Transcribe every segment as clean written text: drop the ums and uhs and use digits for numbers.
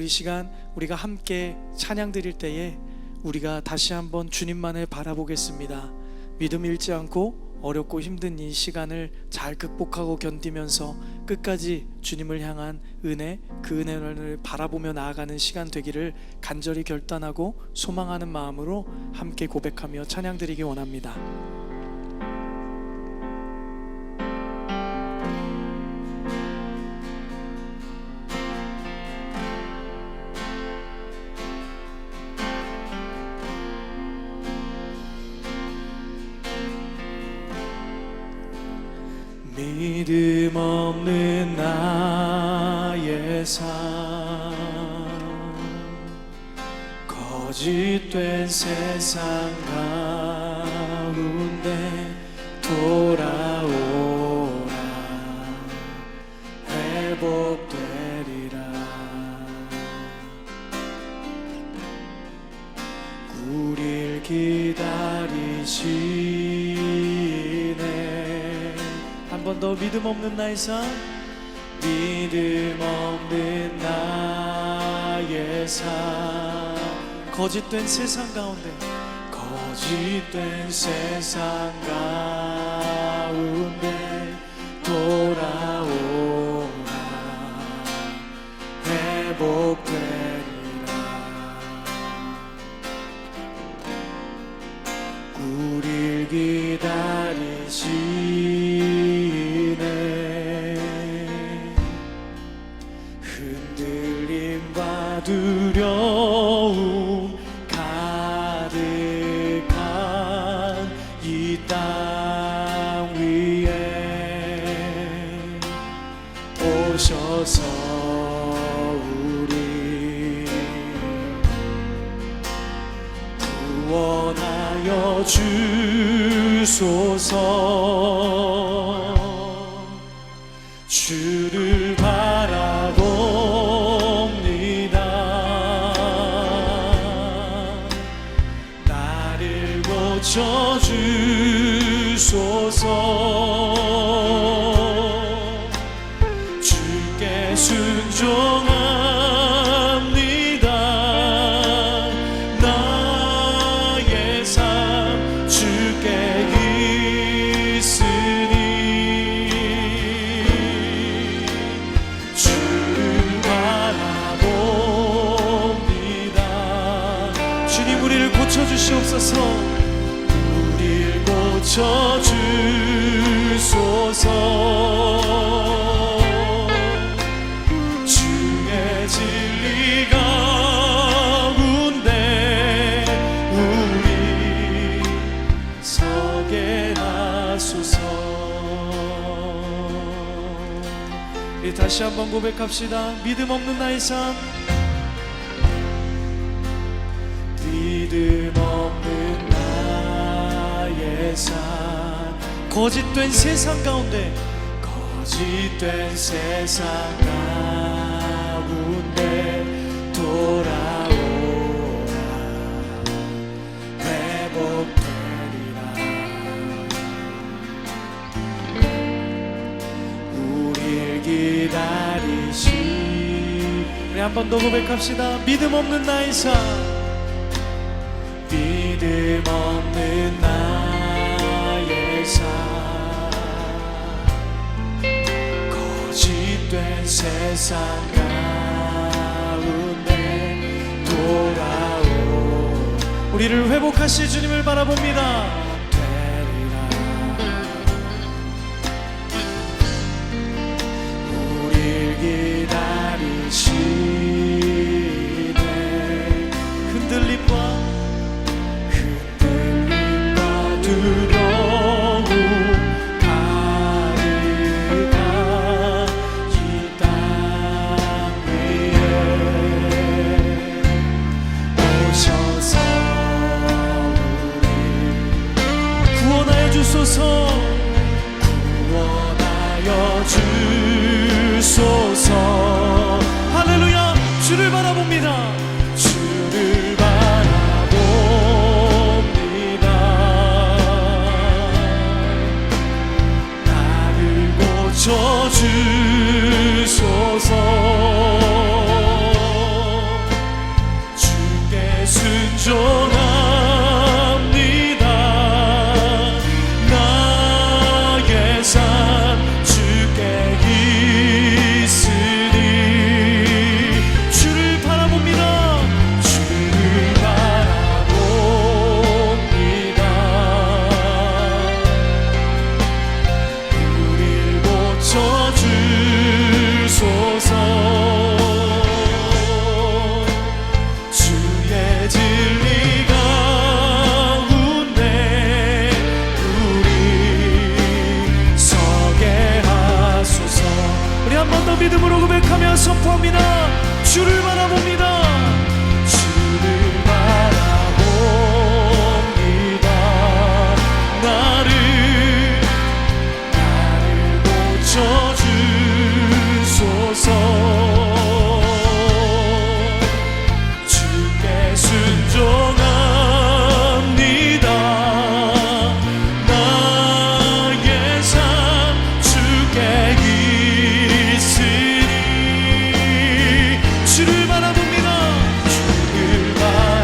이 시간 우리가 함께 찬양 드릴 때에 우리가 다시 한번 주님만을 바라보겠습니다. 믿음 잃지 않고 어렵고 힘든 이 시간을 잘 극복하고 견디면서 끝까지 주님을 향한 은혜, 그 은혜를 바라보며 나아가는 시간 되기를 간절히 결단하고 소망하는 마음으로 함께 고백하며 찬양 드리기 원합니다. 믿음 없는 나의 삶, 거짓된 세상 가운데 돌아오라. 회복되리라. 우릴 기다리시네. 한 번 더 믿음 없는 나의 삶, 믿음 없는 나의 삶, 거짓된 세상 가운데, 거짓된 세상 가운데 돌아오라. 회복되리라. 우릴 기다리시네. 흔들림과 두려움 가득한 이 땅 위에 오셔서 우리 구원하여 주소서. 주를 바라봅니다. 나를 고쳐주소서. 주께 순종합니다. 나의 삶 주께 있으니 주를 바라봅니다. 주님 우리를 고쳐주시옵소서. 우리를 고쳐주소서. 주의 진리 가운데 우리 서게 하소서. 우리 다시 한번 고백합시다. 믿음 없는 나의 삶, 믿음 없는 나의 삶, 거짓된 세상 가운데, 거짓된 세상 가운데 돌아오라. 회복되리라. 우릴 기다리시. 우리 한 번 더 고백합시다. 믿음 없는 나의 삶, 믿음 없는 나의 삶, 거짓된 세상 가운데 돌아오. 우리를 회복하실 주님을 바라봅니다. 되리라. 우릴 기다리시네. 흔들림과 두려움 가득한 이 땅 위에 오셔서 우리 구원하여 주소서. 구원하여 주소서. 할렐루야. 주를 바라봅니다. 주를 바라봅니다. 나를 고쳐주소서. 마지막으로 믿음으로 고백하며 선포합니다. 주를 바라봅니다. 주를 바라봅니다. 나를 고쳐주소서. 주께 순종합니다. 나의 삶 주께 있으니. 주를 바라봅니다. 주를 바라봅니다.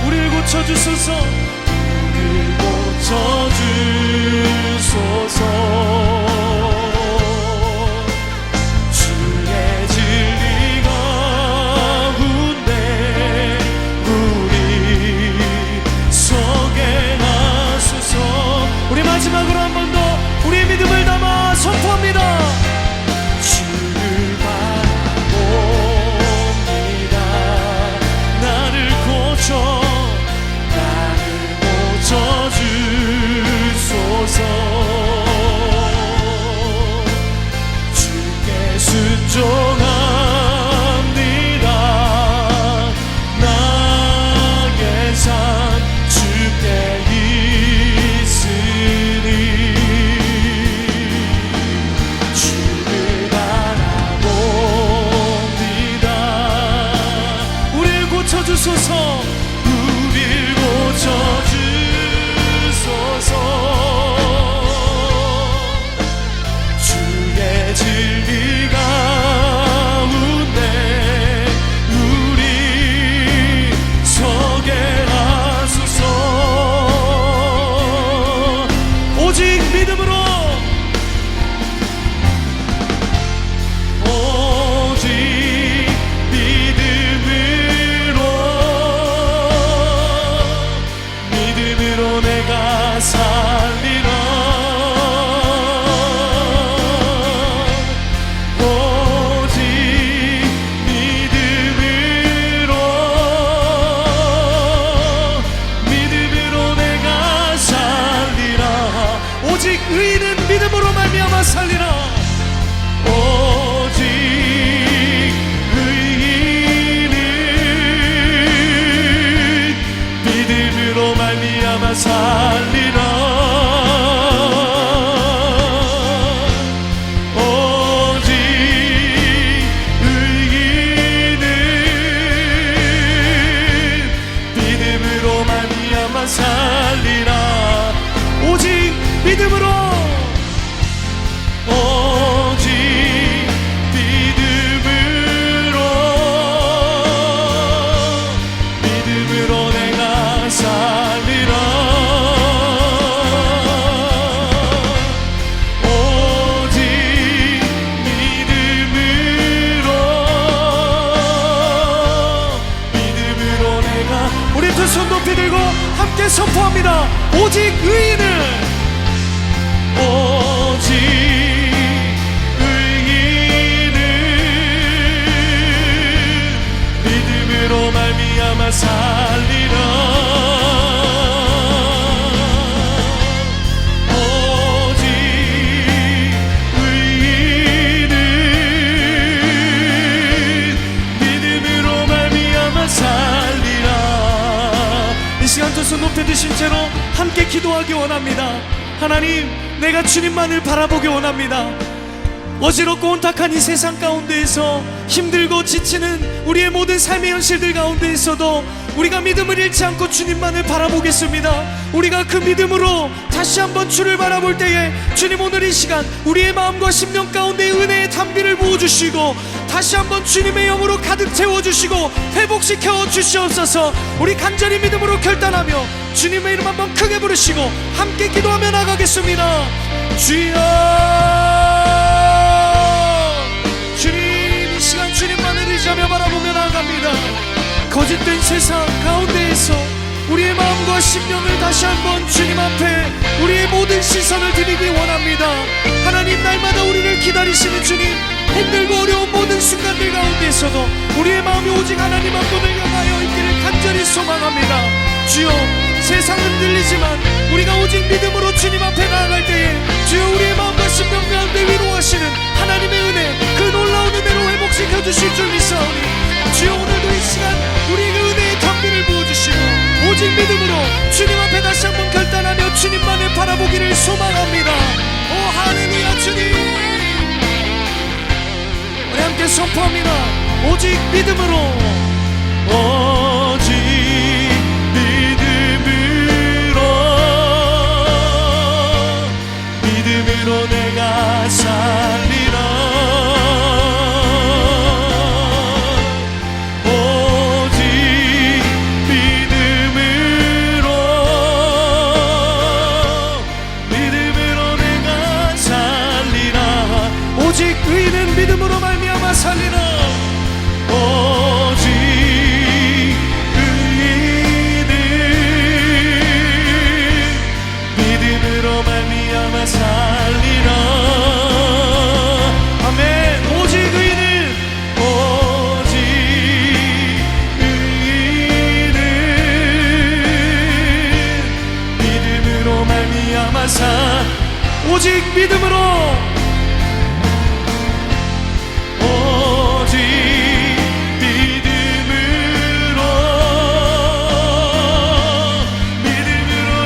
우리를 고쳐주소서. 우리를 고쳐주소서. 주의 진리 가운데 우리 서게 하소서. 우리 마지막으로 한 번 더 우리의 믿음을 담아 선포합니다. 주를 바라봅니다. 나를 고쳐주소서. 주께 순종합니다. 나의 삶 주께 있으니. 주를 바라봅니다. 우리를 고쳐주소서. 우릴 고쳐주소서. 주의 진리 가운데 우리 서게 하소서. 오직 믿음으로, 오직 믿음으로 내가 살리라. 오직 믿음으로 내가 살리라. 오직 의인은 믿음으로 말미암아 살리라. 오직 의인은 믿음으로 말미암아 살리라. 오직 의인은 믿음으로 말미암아 살리라. 오직 믿음으로, 오직 믿음으로 내가 살리라. 오직 믿음으로 내가. 우리 두 손 높이 들고 함께 선포합니다. 오직 의인은, 오직 의인은 믿음으로 말미암아 살리라. 오직 의인은 믿음으로 말미암아 살리라. 이 시간 두 손 높이 드신 채로 함께 기도하기 원합니다. 하나님, 내가 주님만을 바라보기 원합니다. 어지럽고 온탁한 이 세상 가운데에서 힘들고 지치는 우리의 모든 삶의 현실들 가운데에서도 우리가 믿음을 잃지 않고 주님만을 바라보겠습니다. 우리가 그 믿음으로 다시 한번 주를 바라볼 때에 주님, 오늘 이 시간 우리의 마음과 심령 가운데 은혜의 담비를 부어주시고 다시 한번 주님의 영으로 가득 채워주시고 회복시켜 주시옵소서. 우리 간절히 믿음으로 결단하며 주님의 이름 한번 크게 부르시고 함께 기도하며 나가겠습니다. 주여, 주님, 이 시간 주님만을 의지하며 바라보며 나아갑니다. 거짓된 세상 가운데에서 우리의 마음과 심령을 다시 한번 주님 앞에 우리의 모든 시선을 드리기 원합니다. 하나님, 날마다 우리를 기다리시는 주님, 힘들고 어려운 모든 순간들 가운데에서도 우리의 마음이 오직 하나님 한 분을 향하여 있기를 간절히 소망합니다. 주여, 세상 흔들리지만 우리가 오직 믿음으로 주님 앞에 나아갈 때에 주여, 선포합니다. 오직 믿음으로, 오직 믿음으로 내가 살리라. 오직 믿음으로 내가 살리라. 오직 의인은 믿음으로 말미암아 살리라. 오직 의인은 믿음으로 말미암아 살리라. 아멘. 오직 의인은, 오직 의인은 믿음으로 말미암아 오직 믿음으로, 오직 믿음으로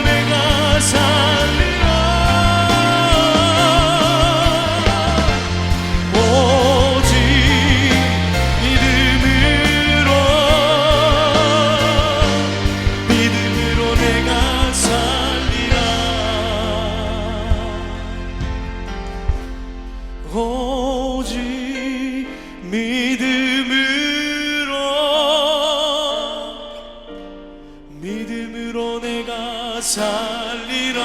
내가 살리라. 오직 믿음으로 내가 살리라. 오직 믿음으로 내가 살리라.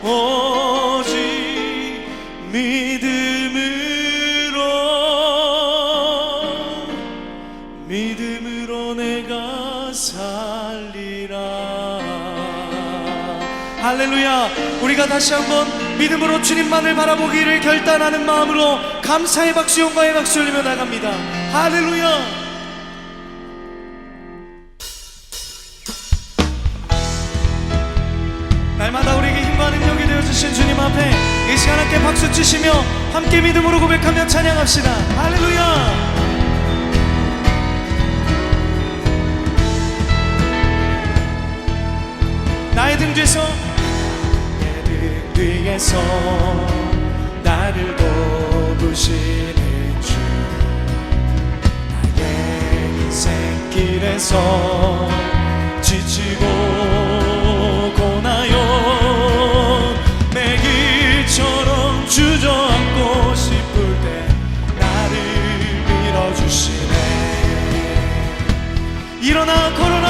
오직 믿음으로 내가 살리라. 할렐루야. 우리가 다시 한번 믿음으로 주님만을 바라보기를 결단하는 마음으로 감사의 박수, 영광의 박수 올리며 나갑니다. 할렐루야. 날마다 우리에게 힘과 능력이 되어주신 주님 앞에 이 시간 함께 박수 치시며 함께 믿음으로 고백하며 찬양합시다. 할렐루야. 나의 등 뒤에서, 내 등 뒤에서 나를 도우시는 주, 나의 인생길에서 지치고 고나요 내 길처럼 주저앉고 싶을 때 나를 밀어주시네. 일어나 걸어라.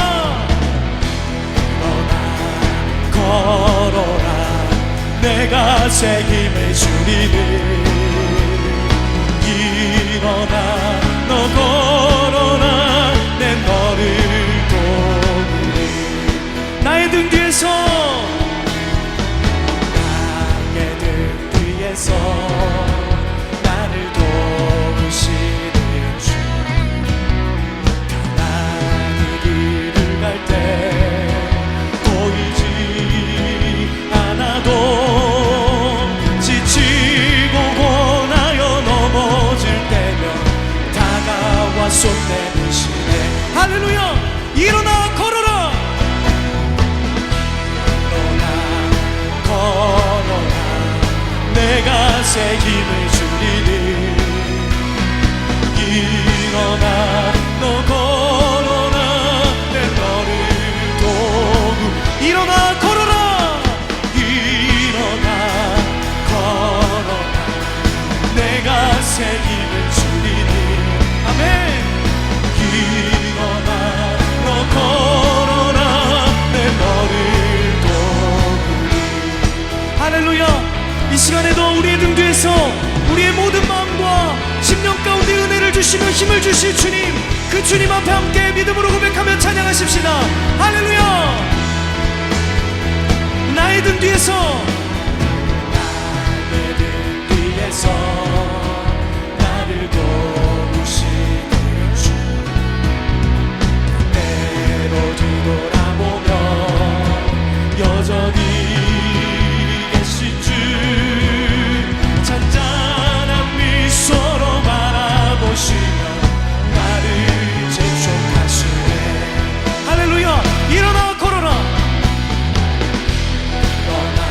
걸어라. 내가 새 힘을 주리니. 일어나 너 걸어라. 내 너를 도우리. 나의 등 뒤에서, 나의 등 뒤에서 나를 도우시는 주, 가난한 길을 갈 때 손 내미시네. 할렐루야. 일어나 걸어라. 일어나 걸어라. 내가 새 힘을 주리니. 일어나 너 걸어라. 내 너를 도우. 일어나 걸어라. 일어나 걸어라. 내가 새 힘을 주리니. 아멘. 일어나 너 걸어라. 내 너를 도우리. 할렐루야. 이 시간에도 우리의 등 뒤에서 우리의 모든 마음과 심령 가운데 은혜를 주시며 힘을 주실 주님, 그 주님 앞에 함께 믿음으로 고백하며 찬양하십시다. 할렐루야. 나의 등 뒤에서, 나의 등 뒤에서 나를 도우시는 주, 때로 뒤돌아보면 여전히 계신 주, 잔잔한 미소로 바라보시며 나를 재촉하시네. 할렐루야. 일어나 걸어라. 일어나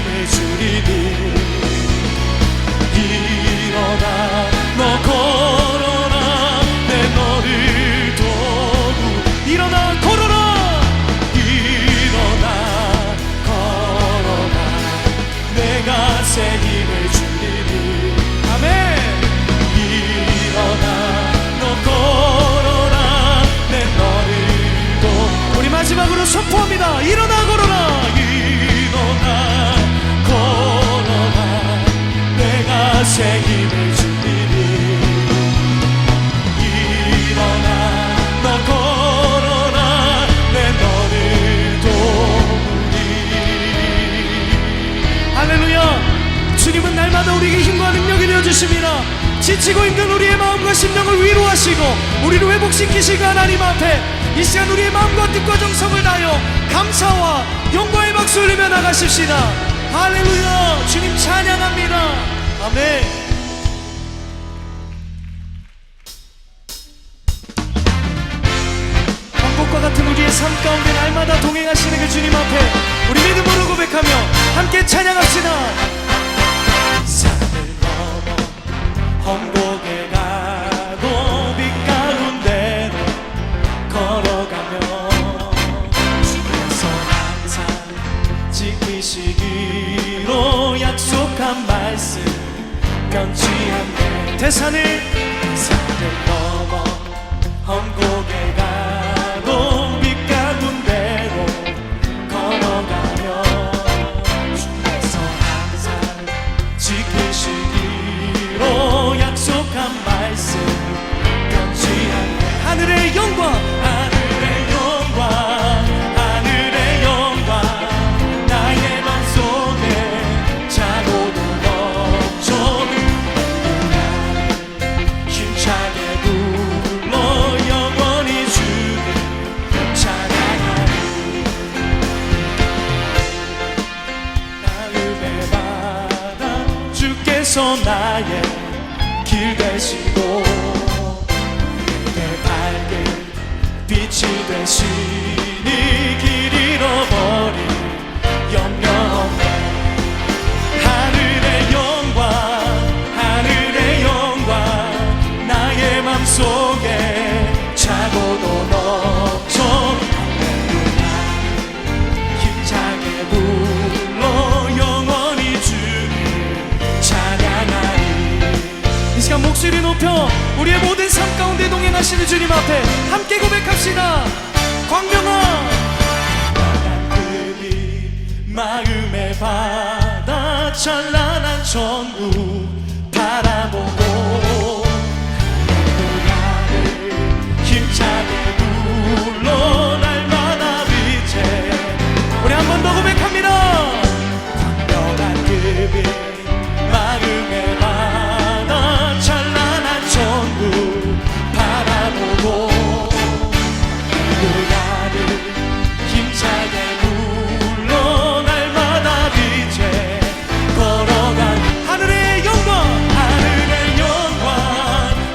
힘을 주리니 일어나 너 걸어라 내 너를 도우 일어나 걸어라. 일어나 걸어라 내가 새 힘을 주리니 아멘. 일어나 너 걸어라 내 너를 도우 우리 마지막으로 선포합니다. 일어나 걸어라. 일어나 걸어라 내가 새 힘을 주리니 일어나 너 걸어라 내 너를 도우리 할렐루야. 주님은 날마다 우리에게 힘과 능력이 되어주십니다. 지치고 힘든 우리의 마음과 심령을 위로하시고 우리를 회복시키시고 하나님 앞에 이 시간 우리의 마음과 뜻과 정성을 다하여 감사와 영광의 박수 흘리며 나가십시다. 할렐루야. 주님 찬양합니다. 아멘. 왕복과 같은 우리의 삶 가운데 날마다 동행하시는 그 주님 앞에 우리 믿음으로 고백하며 함께 찬양합시다. 산을 넘어 험곡에 가고 빛 가운데로 걸어가며 주께서 항상 지키시기로 약속한 말씀 변치 않네 대산을 넘어 험곡에 가고 빛 가운데로 걸어가며 주께서 항상 지키시기로 약속한 말씀 변치 않네 하늘의 영광 하늘의 영광 하늘의 영광 나의 맘속에 자고도 넘쳐 힘차게 불러 영원히 주를 찬양하리 마음의 바다 주께서 나의 길 되시고 내 발길 빛이 되시니 길 잃어버린 염려 없네 하늘의 영광 하늘의 영광 나의 맘속에 차고도 넘쳐 힘차게 불러 영원히 주를 찬양하리 이 시간 목소리 높여 우리의 모든 삶 가운데 동행하시는 주님 앞에 함께 고백합시다. 광명아 그 마음의 바다 찬란한 천국 바라보고 나를 힘차게 불러 날마다 빛에 우리 한 번 더 고백합니다. 광명한 그빛 마음의 바다 찬란한 천국 바라보고 나를 힘차게 불러 날마다 빛에 걸어간 하늘의 영광 하늘의 영광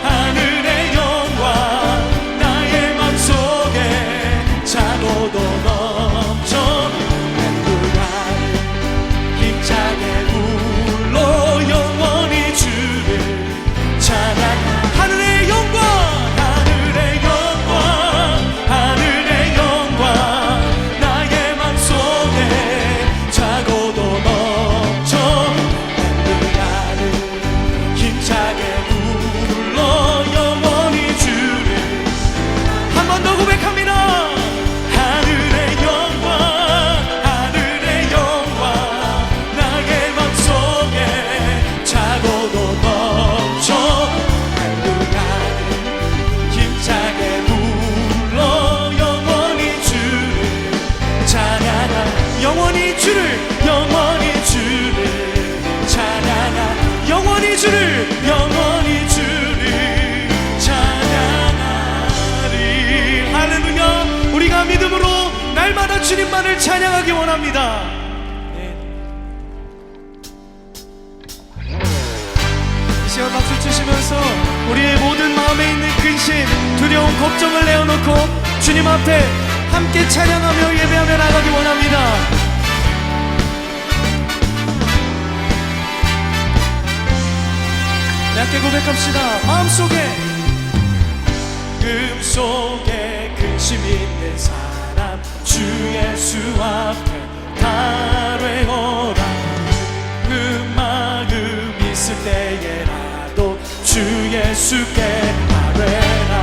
하늘의 영광 나의 맘속에 차고도 넘쳐 나를 힘차게 불러 영원히 주를 찬양 하늘의 영광 하늘의 영광 하늘의 영광 나의 맘속에 차고도 넘쳐 나를 힘차게 불러 영원히 주를 한 번 더 고백합니다. 하늘의 영광 하늘의 영광 나의 맘속에 차고도 넘쳐 나를 힘차게 불러 영원히 주를 찬양하 영원히 주를 영원히 주를 찬양하 영원히 주를 영원히 주를 찬양하리 할렐루야. 우리가 믿음으로 날마다 주님만을 찬양하기 원합니다. 이 시간 박수 치시면서 우리의 모든 마음에 있는 근심, 두려움, 걱정을 내어놓고 주님 앞에 함께 찬양하며 예배하며 나가기 원합니다. 함께 고백합시다. 마음속에 근심 있는 사람 주 예수 앞에 달래어라. 그 마음 있을 때에라도 주 예수께 아뢰라.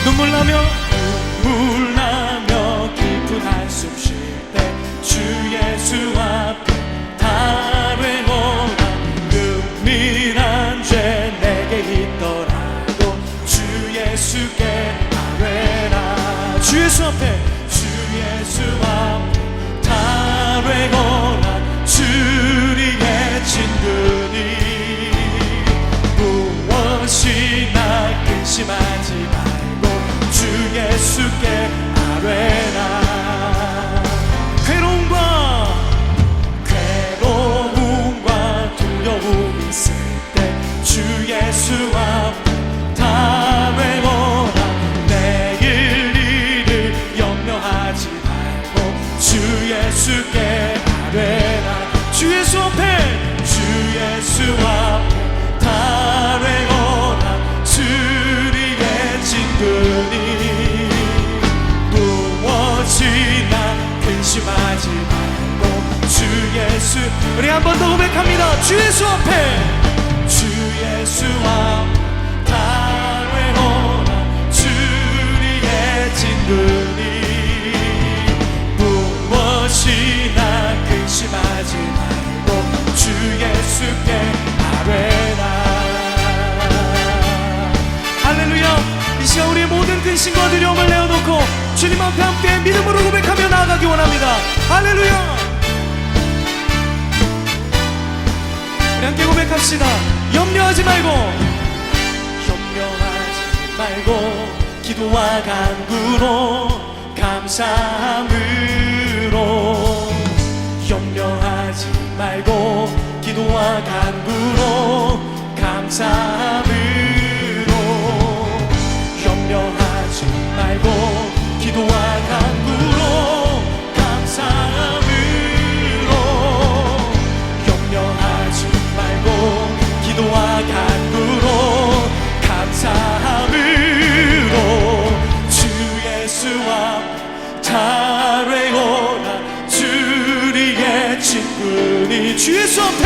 눈물 나며 깊은 한숨 쉴 때 주 예수 앞에 달래어라. 은밀한 죄 내게 있더라도 주 예수께 아뢰라. 주 예수 앞에 달래어라. 주리의 친근이 무엇이나 근심하지 말고 주 예수께 아뢰라. 괴로움과 두려움 있을 때 주 예수 앞에 달래어라. 내일 일을 염려하지 말고 주 예수께 아뢰라. 주 예수 앞에 달래어라. 주리의 친근이 무엇이나 근심하지 말고 주 예수. 우리 한 번 더 고백합니다. 주 예수 앞에 달래어라. 주리의 친근이 무엇이나 근심하지 말고 주 예수께 아뢰라. 할렐루야. 이 시간 우리의 모든 근심과 두려움을 내어놓고 주님 앞에 함께 믿음으로 고백하며 나아가기 원합니다. 할렐루야. 우리 함께 고백합시다. 염려하지 말고 기도와 간구로 감사함으로. 염려하지 말고 기도와 간구로 감사함으로. 염려하지 말고 기도와 간구로 감사함으로. 염려하지 말고 기도와 간구로 감사함으로. 주 예수 앞 달래어라. 주리의 친근이 주 예수 앞에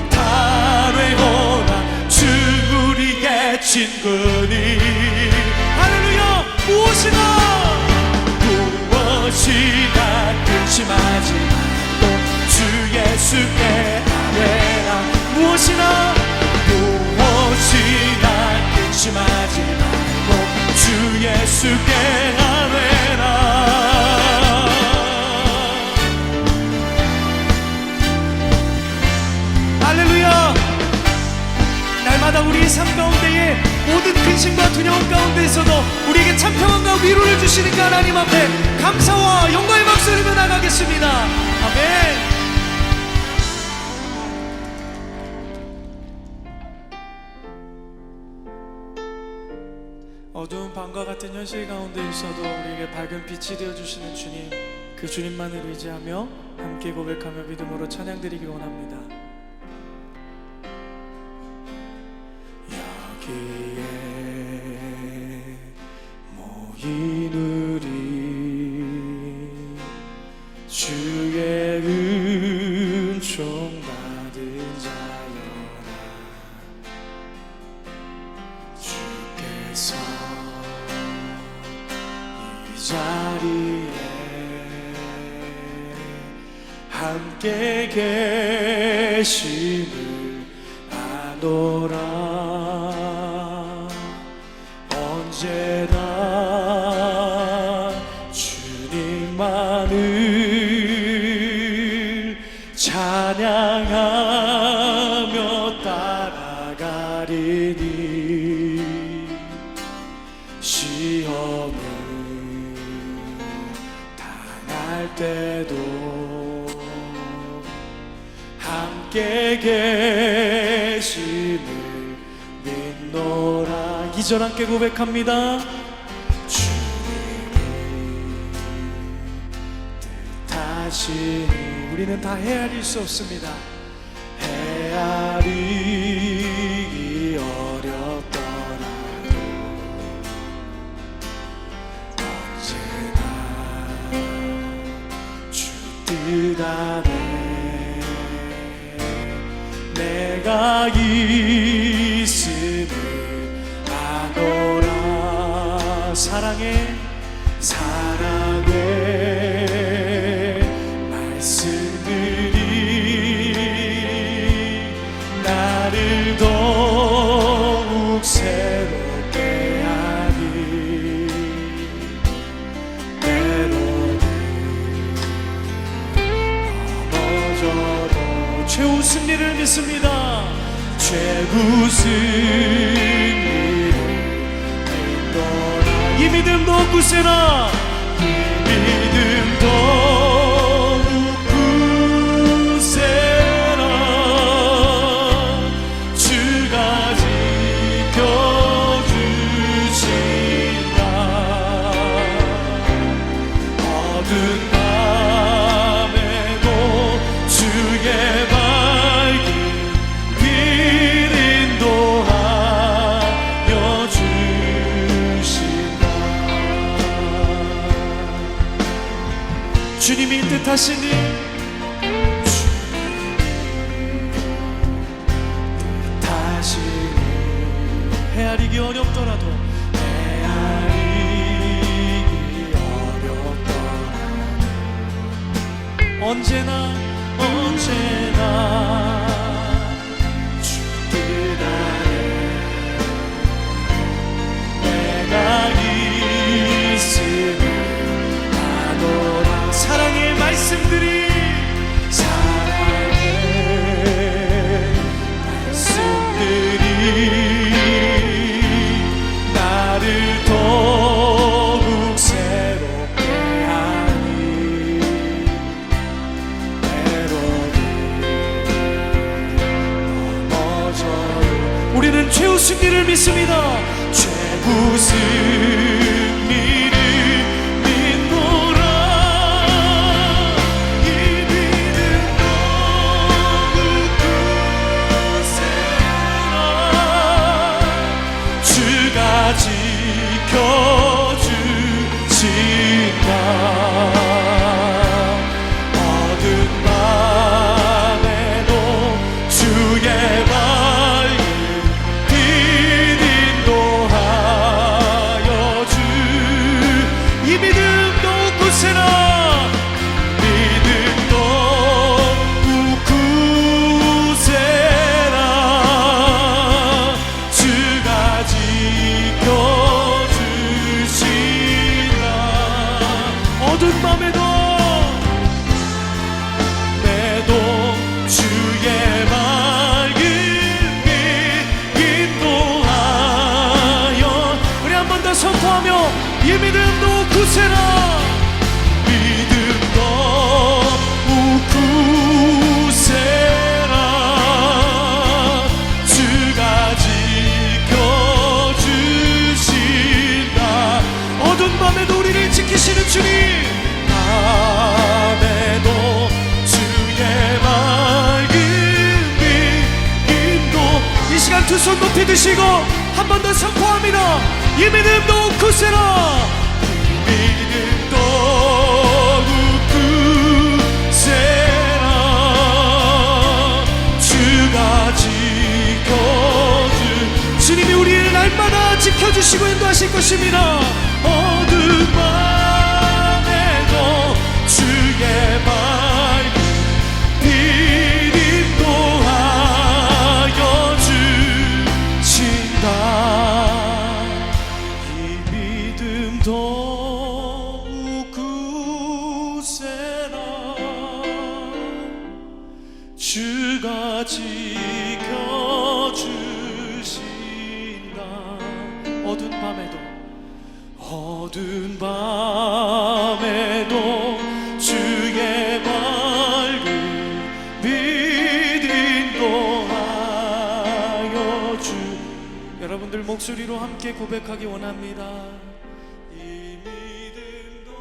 달래어라. 주리의 친근이. 할렐루야. 무엇이나 근심하지 말고 주 예수께 아뢰라. 무엇이나 근심하지 말고 주 예수께 아뢰라. 할렐루야. 날마다 우리의 삶 가운데에 모든 근심과 두려움 가운데에서도 우리에게 참 평안과 위로를 주시는 그 하나님 앞에 감사와 영광의 박수를 나가겠습니다. 아멘. 어두운 밤과 같은 현실 가운데 있어도 우리에게 밝은 빛이 되어주시는 주님, 그 주님만을 의지하며 함께 고백하며 믿음으로 찬양드리기 원합니다. 여기에 모인 우리 주의 은총 받은 자여라. 주께서 이 자리에 함께 계심을 아노라. 언제나 주님만을 찬양하며 따라가리니. 시험을 당할 때도 함께 계심을 믿노라. 2절 함께 고백합니다. 주님을 뜻하시니 우리는 다 헤아릴 수 없습니다. 헤아리기 어렵더라도 언제나 주 뜻 안에 내가 있음을 아노라. 사랑의 말씀들이 나를 더욱 새롭게 하니 때로는 넘어져도 최후 승리를 믿습니다. 최후 승리를 믿노라. 이 믿음 더욱 굳세라. 이 믿음 더욱 굳세라. 주가 지켜주신다. 어두운 밤에도 주의 밝은 빛 인도하여 주신다. 주님이 뜻하시니 헤아리기 어렵더라도 헤아리기 어렵더라도 언제나 주 뜻 안에 내가 있음을 아노라. 사랑의 말씀들이 나를 더욱 새롭게 하니 때로는 넘어져도 우리는 최후 승리를 믿습니다. 최후 승리를 믿노라. 이 믿음 더욱 굳세라. 주가 지켜주신다. 어두운 밤에도 주의 밝은 빛 인도하여 주. 이 믿음 더욱 굳세라. 믿음 더욱 굳세라. 주가 지켜주신다. 어두운 밤에도 주의 밝은 빛 인도하여. 우리 한 번 더 선포하며 이 믿음도 굳세라. 믿음도 굳세라. 주가 지켜주신다. 어두운 밤에도 우리를 지키시는 주님. 밤에도 주의 밝은 빛 인도. 이 시간 두 손 높이 드시고 한 번 더 선포합니다. 이 믿음도 굳세라. 이 믿음도 굳세라. 주가 지켜주. 주님이 우리를 날마다 지켜주시고 인도하실 것입니다. 어두운 밤에도 주의 밝은 빛 인도하여 주신다. 이 믿음 더욱 굳세라. 주가 지켜주신다. 어두운 밤에도 주의 밝은 빛 인도하여 주. 여러분들 목소리로 함께 고백하기 원합니다. 이 믿음도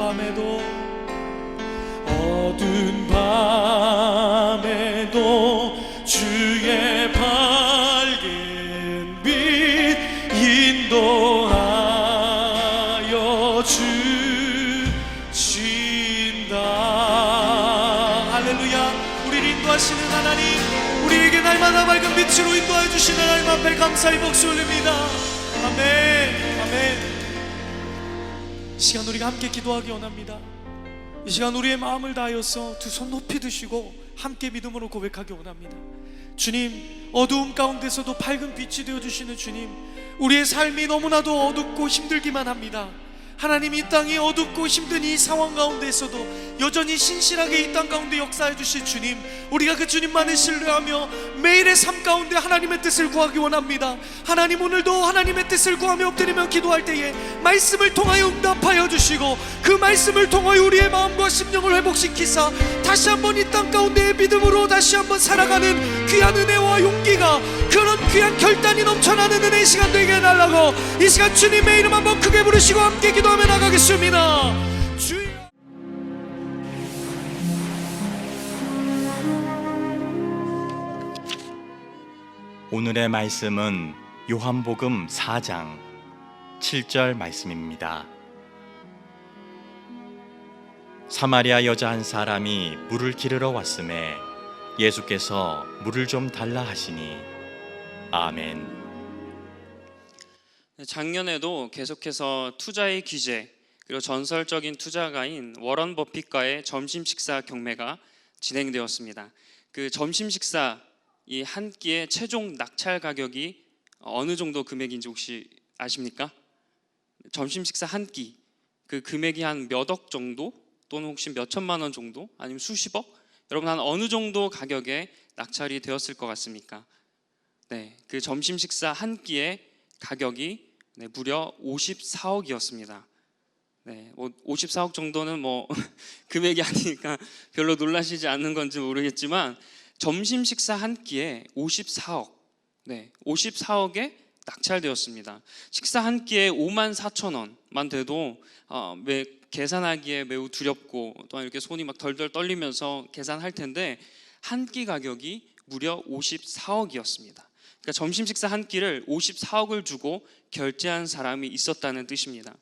밤에도 어두운 밤에도 주의 밝은 빛 인도하여 주신다. 할렐루야. 우리를 인도하시는 하나님, 우리에게 날마다 밝은 빛으로 인도하여 주시는 하나님 앞에 감사의 목소 올립니다. 아멘. 아멘. 이 시간 우리가 함께 기도하기 원합니다. 이 시간 우리의 마음을 다하여서 두 손 높이 드시고 함께 믿음으로 고백하기 원합니다. 주님, 어두움 가운데서도 밝은 빛이 되어주시는 주님, 우리의 삶이 너무나도 어둡고 힘들기만 합니다. 하나님, 이 땅이 어둡고 힘든 이 상황 가운데서도 여전히 신실하게 이 땅 가운데 역사해 주신 주님, 우리가 그 주님만을 신뢰하며 매일의 삶 가운데 하나님의 뜻을 구하기 원합니다. 하나님, 오늘도 하나님의 뜻을 구하며 엎드리며 기도할 때에 말씀을 통하여 응답하여 주시고 그 말씀을 통하여 우리의 마음과 심령을 회복시키사 다시 한번 이 땅 가운데의 믿음으로 다시 한번 살아가는 귀한 은혜와 용기가, 그런 귀한 결단이 넘쳐나는 은혜의 시간 되게 해달라고 이 시간 주님의 이름 한번 크게 부르시고 함께 기도하며 나가겠습니다. 주여. 오늘의 말씀은 요한복음 4장 7절 말씀입니다. 사마리아 여자 한 사람이 물을 기르러 왔음에 예수께서 물을 좀 달라 하시니. 아멘. 작년에도 계속해서 투자의 귀재, 그리고 전설적인 투자가인 워런 버핏과의 점심 식사 경매가 진행되었습니다. 그 점심 식사 이 한 끼의 최종 낙찰 가격이 어느 정도 금액인지 혹시 아십니까? 점심 식사 한 끼, 그 금액이 한 몇 억 정도, 또는 혹시 몇 천만 원 정도, 아니면 수십억? 여러분, 한 어느 정도 가격에 낙찰이 되었을 것 같습니까? 네, 그 점심 식사 한 끼의 가격이 무려 54억이었습니다. 네, 뭐 54억 정도는 뭐 금액이 아니니까 별로 놀라시지 않는 건지 모르겠지만, 점심 식사 한 끼에 54억, 54억에 낙찰되었습니다. 식사 한 끼에 54,000원만 돼도 계산하기에 매우 두렵고 또한 이렇게 손이 막 덜덜 떨리면서 계산할 텐데, 한 끼 가격이 무려 54억이었습니다. 그러니까 점심 식사 한 끼를 54억을 주고 결제한 사람이 있었다는 뜻입니다.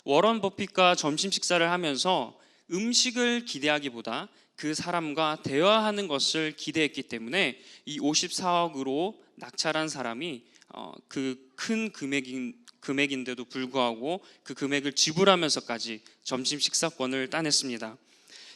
워런 버핏과 점심 식사를 하면서 음식을 기대하기보다 그 사람과 대화하는 것을 기대했기 때문에 이 54억으로 낙찰한 사람이 그 큰 금액인데도 불구하고 그 금액을 지불하면서까지 점심 식사권을 따냈습니다.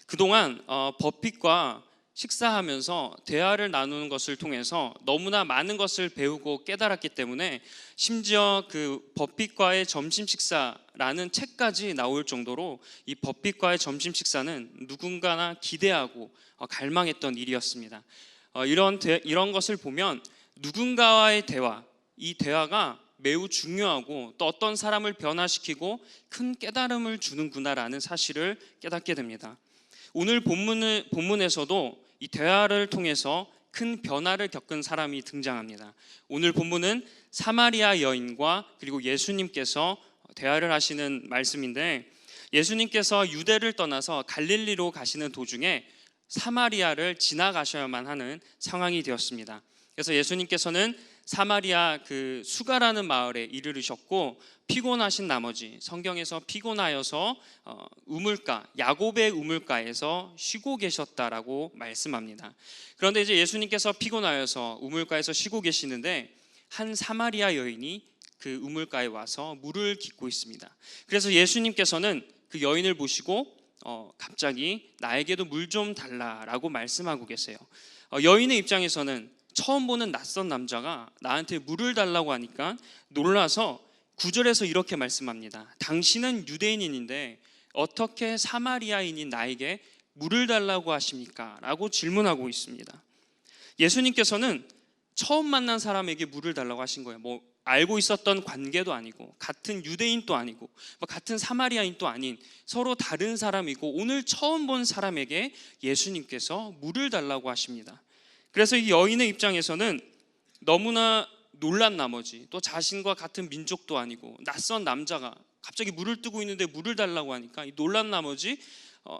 그동안 버핏과 식사하면서 대화를 나누는 것을 통해서 너무나 많은 것을 배우고 깨달았기 때문에 심지어 그 버핏과의 점심 식사라는 책까지 나올 정도로 이 버핏과의 점심 식사는 누군가나 기대하고 갈망했던 일이었습니다. 이런 것을 보면 누군가와의 대화, 이 대화가 매우 중요하고 또 어떤 사람을 변화시키고 큰 깨달음을 주는구나라는 사실을 깨닫게 됩니다. 오늘 본문에서도 이 대화를 통해서 큰 변화를 겪은 사람이 등장합니다. 오늘 본문은 사마리아 여인과 그리고 예수님께서 대화를 하시는 말씀인데, 예수님께서 유대를 떠나서 갈릴리로 가시는 도중에 사마리아를 지나가셔야만 하는 상황이 되었습니다. 그래서 예수님께서는 사마리아 그 수가라는 마을에 이르르셨고, 피곤하신 나머지 성경에서 피곤하여서 우물가, 야곱의 우물가에서 쉬고 계셨다라고 말씀합니다. 그런데 이제 예수님께서 피곤하여서 우물가에서 쉬고 계시는데 한 사마리아 여인이 그 우물가에 와서 물을 깃고 있습니다. 그래서 예수님께서는 그 여인을 보시고 갑자기 나에게도 물 좀 달라라고 말씀하고 계세요. 여인의 입장에서는 처음 보는 낯선 남자가 나한테 물을 달라고 하니까 놀라서 9절에서 이렇게 말씀합니다. 당신은 유대인인데 어떻게 사마리아인인 나에게 물을 달라고 하십니까? 라고 질문하고 있습니다. 예수님께서는 처음 만난 사람에게 물을 달라고 하신 거예요. 뭐 알고 있었던 관계도 아니고 같은 유대인도 아니고 같은 사마리아인도 아닌 서로 다른 사람이고 오늘 처음 본 사람에게 예수님께서 물을 달라고 하십니다. 그래서 이 여인의 입장에서는 너무나 놀란 나머지 또 자신과 같은 민족도 아니고 낯선 남자가 갑자기 물을 뜨고 있는데 물을 달라고 하니까 놀란 나머지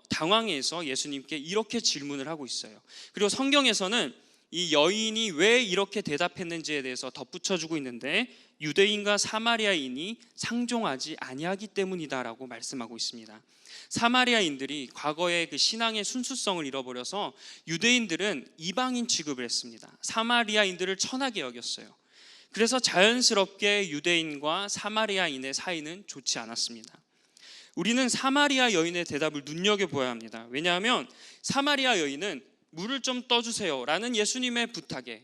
당황해서 예수님께 이렇게 질문을 하고 있어요. 그리고 성경에서는 이 여인이 왜 이렇게 대답했는지에 대해서 덧붙여주고 있는데 유대인과 사마리아인이 상종하지 아니하기 때문이다라고 말씀하고 있습니다. 사마리아인들이 과거의 그 신앙의 순수성을 잃어버려서 유대인들은 이방인 취급을 했습니다. 사마리아인들을 천하게 여겼어요. 그래서 자연스럽게 유대인과 사마리아인의 사이는 좋지 않았습니다. 우리는 사마리아 여인의 대답을 눈여겨보아야 합니다. 왜냐하면 사마리아 여인은 물을 좀 떠주세요 라는 예수님의 부탁에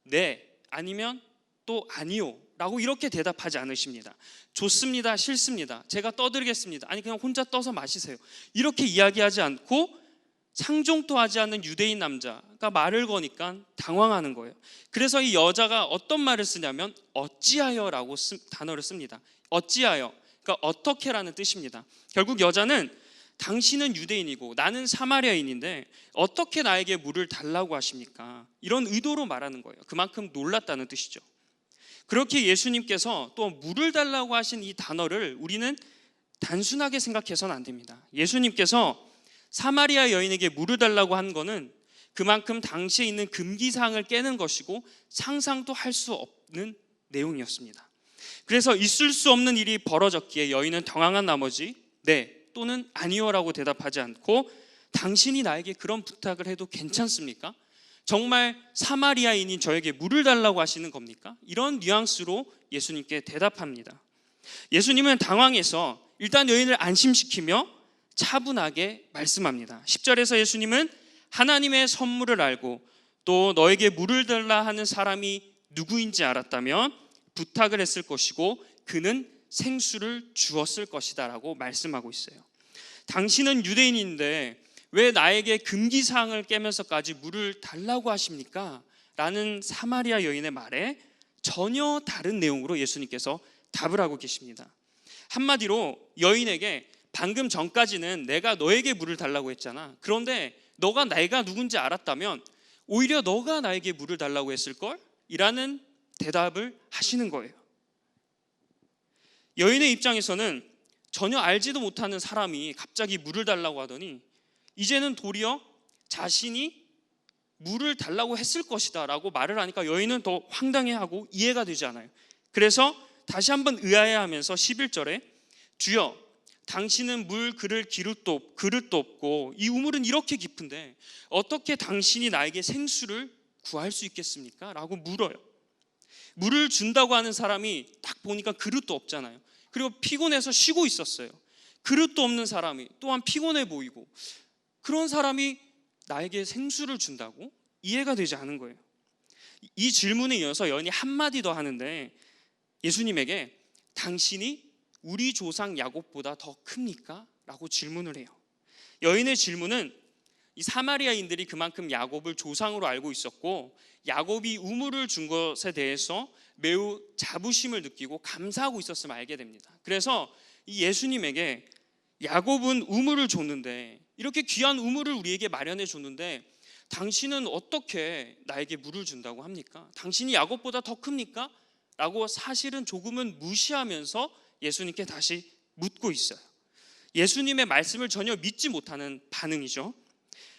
네, 아니면 또 아니요 라고 이렇게 대답하지 않으십니다. 좋습니다, 싫습니다, 제가 떠드리겠습니다, 아니 그냥 혼자 떠서 마시세요, 이렇게 이야기하지 않고 상종도 하지 않는 유대인 남자가 말을 거니까 당황하는 거예요. 그래서 이 여자가 어떤 말을 쓰냐면 어찌하여라고 단어를 씁니다. 어찌하여, 그러니까 어떻게라는 뜻입니다. 결국 여자는 당신은 유대인이고 나는 사마리아인인데 어떻게 나에게 물을 달라고 하십니까? 이런 의도로 말하는 거예요. 그만큼 놀랐다는 뜻이죠. 그렇게 예수님께서 또 물을 달라고 하신 이 단어를 우리는 단순하게 생각해서는 안 됩니다. 예수님께서 사마리아 여인에게 물을 달라고 한 거는 그만큼 당시에 있는 금기사항을 깨는 것이고 상상도 할 수 없는 내용이었습니다. 그래서 있을 수 없는 일이 벌어졌기에 여인은 당황한 나머지 네 또는 아니요라고 대답하지 않고 당신이 나에게 그런 부탁을 해도 괜찮습니까? 정말 사마리아인인 저에게 물을 달라고 하시는 겁니까? 이런 뉘앙스로 예수님께 대답합니다. 예수님은 당황해서 일단 여인을 안심시키며 차분하게 말씀합니다. 10절에서 예수님은 하나님의 선물을 알고 또 너에게 물을 달라 하는 사람이 누구인지 알았다면 부탁을 했을 것이고 그는 생수를 주었을 것이다 라고 말씀하고 있어요. 당신은 유대인인데 왜 나에게 금기사항을 깨면서까지 물을 달라고 하십니까? 라는 사마리아 여인의 말에 전혀 다른 내용으로 예수님께서 답을 하고 계십니다. 한마디로 여인에게 방금 전까지는 내가 너에게 물을 달라고 했잖아. 그런데 너가 내가 누군지 알았다면 오히려 너가 나에게 물을 달라고 했을걸? 이라는 대답을 하시는 거예요. 여인의 입장에서는 전혀 알지도 못하는 사람이 갑자기 물을 달라고 하더니 이제는 도리어 자신이 물을 달라고 했을 것이다 라고 말을 하니까 여인은 더 황당해하고 이해가 되지 않아요. 그래서 다시 한번 의아해하면서 11절에 주여 당신은 물 그릇 그릇도 없고 이 우물은 이렇게 깊은데 어떻게 당신이 나에게 생수를 구할 수 있겠습니까? 라고 물어요. 물을 준다고 하는 사람이 딱 보니까 그릇도 없잖아요. 그리고 피곤해서 쉬고 있었어요. 그릇도 없는 사람이 또한 피곤해 보이고 그런 사람이 나에게 생수를 준다고? 이해가 되지 않은 거예요. 이 질문에 이어서 여인이 한마디 더 하는데 예수님에게 당신이 우리 조상 야곱보다 더 큽니까? 라고 질문을 해요. 여인의 질문은 이 사마리아인들이 그만큼 야곱을 조상으로 알고 있었고 야곱이 우물을 준 것에 대해서 매우 자부심을 느끼고 감사하고 있었음을 알게 됩니다. 그래서 이 예수님에게 야곱은 우물을 줬는데 이렇게 귀한 우물을 우리에게 마련해 줬는데 당신은 어떻게 나에게 물을 준다고 합니까? 당신이 야곱보다 더 큽니까? 라고 사실은 조금은 무시하면서 예수님께 다시 묻고 있어요. 예수님의 말씀을 전혀 믿지 못하는 반응이죠.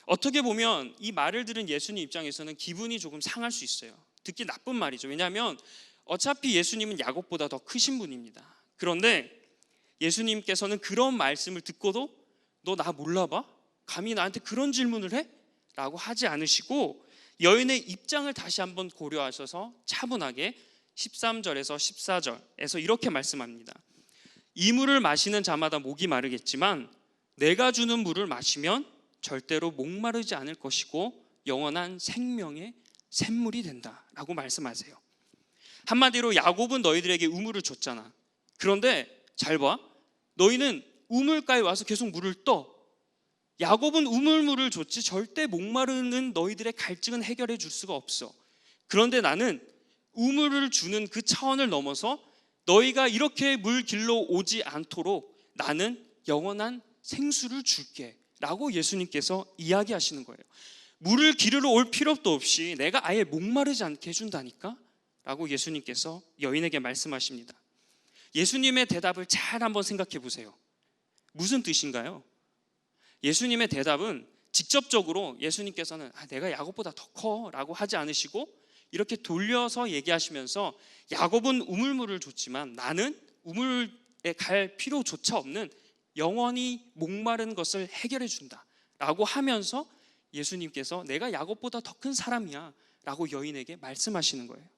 어떻게 보면 이 말을 들은 예수님 입장에서는 기분이 조금 상할 수 있어요. 듣기 나쁜 말이죠. 왜냐하면 어차피 예수님은 야곱보다 더 크신 분입니다. 그런데 예수님께서는 그런 말씀을 듣고도 너 나 몰라봐? 감히 나한테 그런 질문을 해? 라고 하지 않으시고 여인의 입장을 다시 한번 고려하셔서 차분하게 13절에서 14절에서 이렇게 말씀합니다. 이 물을 마시는 자마다 목이 마르겠지만 내가 주는 물을 마시면 절대로 목마르지 않을 것이고 영원한 생명의 샘물이 된다 라고 말씀하세요. 한마디로 야곱은 너희들에게 우물을 줬잖아. 그런데 잘 봐, 너희는 우물가에 와서 계속 물을 떠. 야곱은 우물물을 줬지 절대 목마르는 너희들의 갈증은 해결해 줄 수가 없어. 그런데 나는 우물을 주는 그 차원을 넘어서 너희가 이렇게 물 길러 오지 않도록 나는 영원한 생수를 줄게 라고 예수님께서 이야기하시는 거예요. 물을 기르러 올 필요도 없이 내가 아예 목마르지 않게 해준다니까 라고 예수님께서 여인에게 말씀하십니다. 예수님의 대답을 잘 한번 생각해 보세요. 무슨 뜻인가요? 예수님의 대답은 직접적으로 예수님께서는 내가 야곱보다 더 커 라고 하지 않으시고 이렇게 돌려서 얘기하시면서 야곱은 우물물을 줬지만 나는 우물에 갈 필요조차 없는 영원히 목마른 것을 해결해 준다 라고 하면서 예수님께서 내가 야곱보다 더 큰 사람이야 라고 여인에게 말씀하시는 거예요.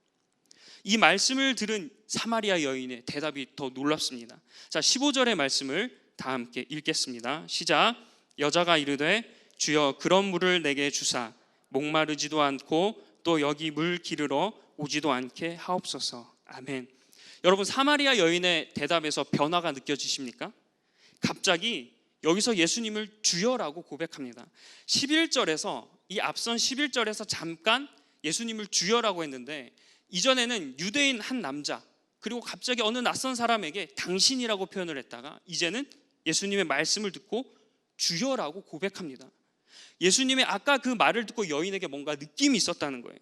이 말씀을 들은 사마리아 여인의 대답이 더 놀랍습니다. 자, 15절의 말씀을 다 함께 읽겠습니다. 시작. 여자가 이르되 주여 그런 물을 내게 주사 목마르지도 않고 또 여기 물 기르러 오지도 않게 하옵소서. 아멘. 여러분, 사마리아 여인의 대답에서 변화가 느껴지십니까? 갑자기 여기서 예수님을 주여라고 고백합니다. 11절에서 이 앞선 11절에서 잠깐 예수님을 주여라고 했는데 이전에는 유대인 한 남자 그리고 갑자기 어느 낯선 사람에게 당신이라고 표현을 했다가 이제는 예수님의 말씀을 듣고 주여라고 고백합니다. 예수님의 아까 그 말을 듣고 여인에게 뭔가 느낌이 있었다는 거예요.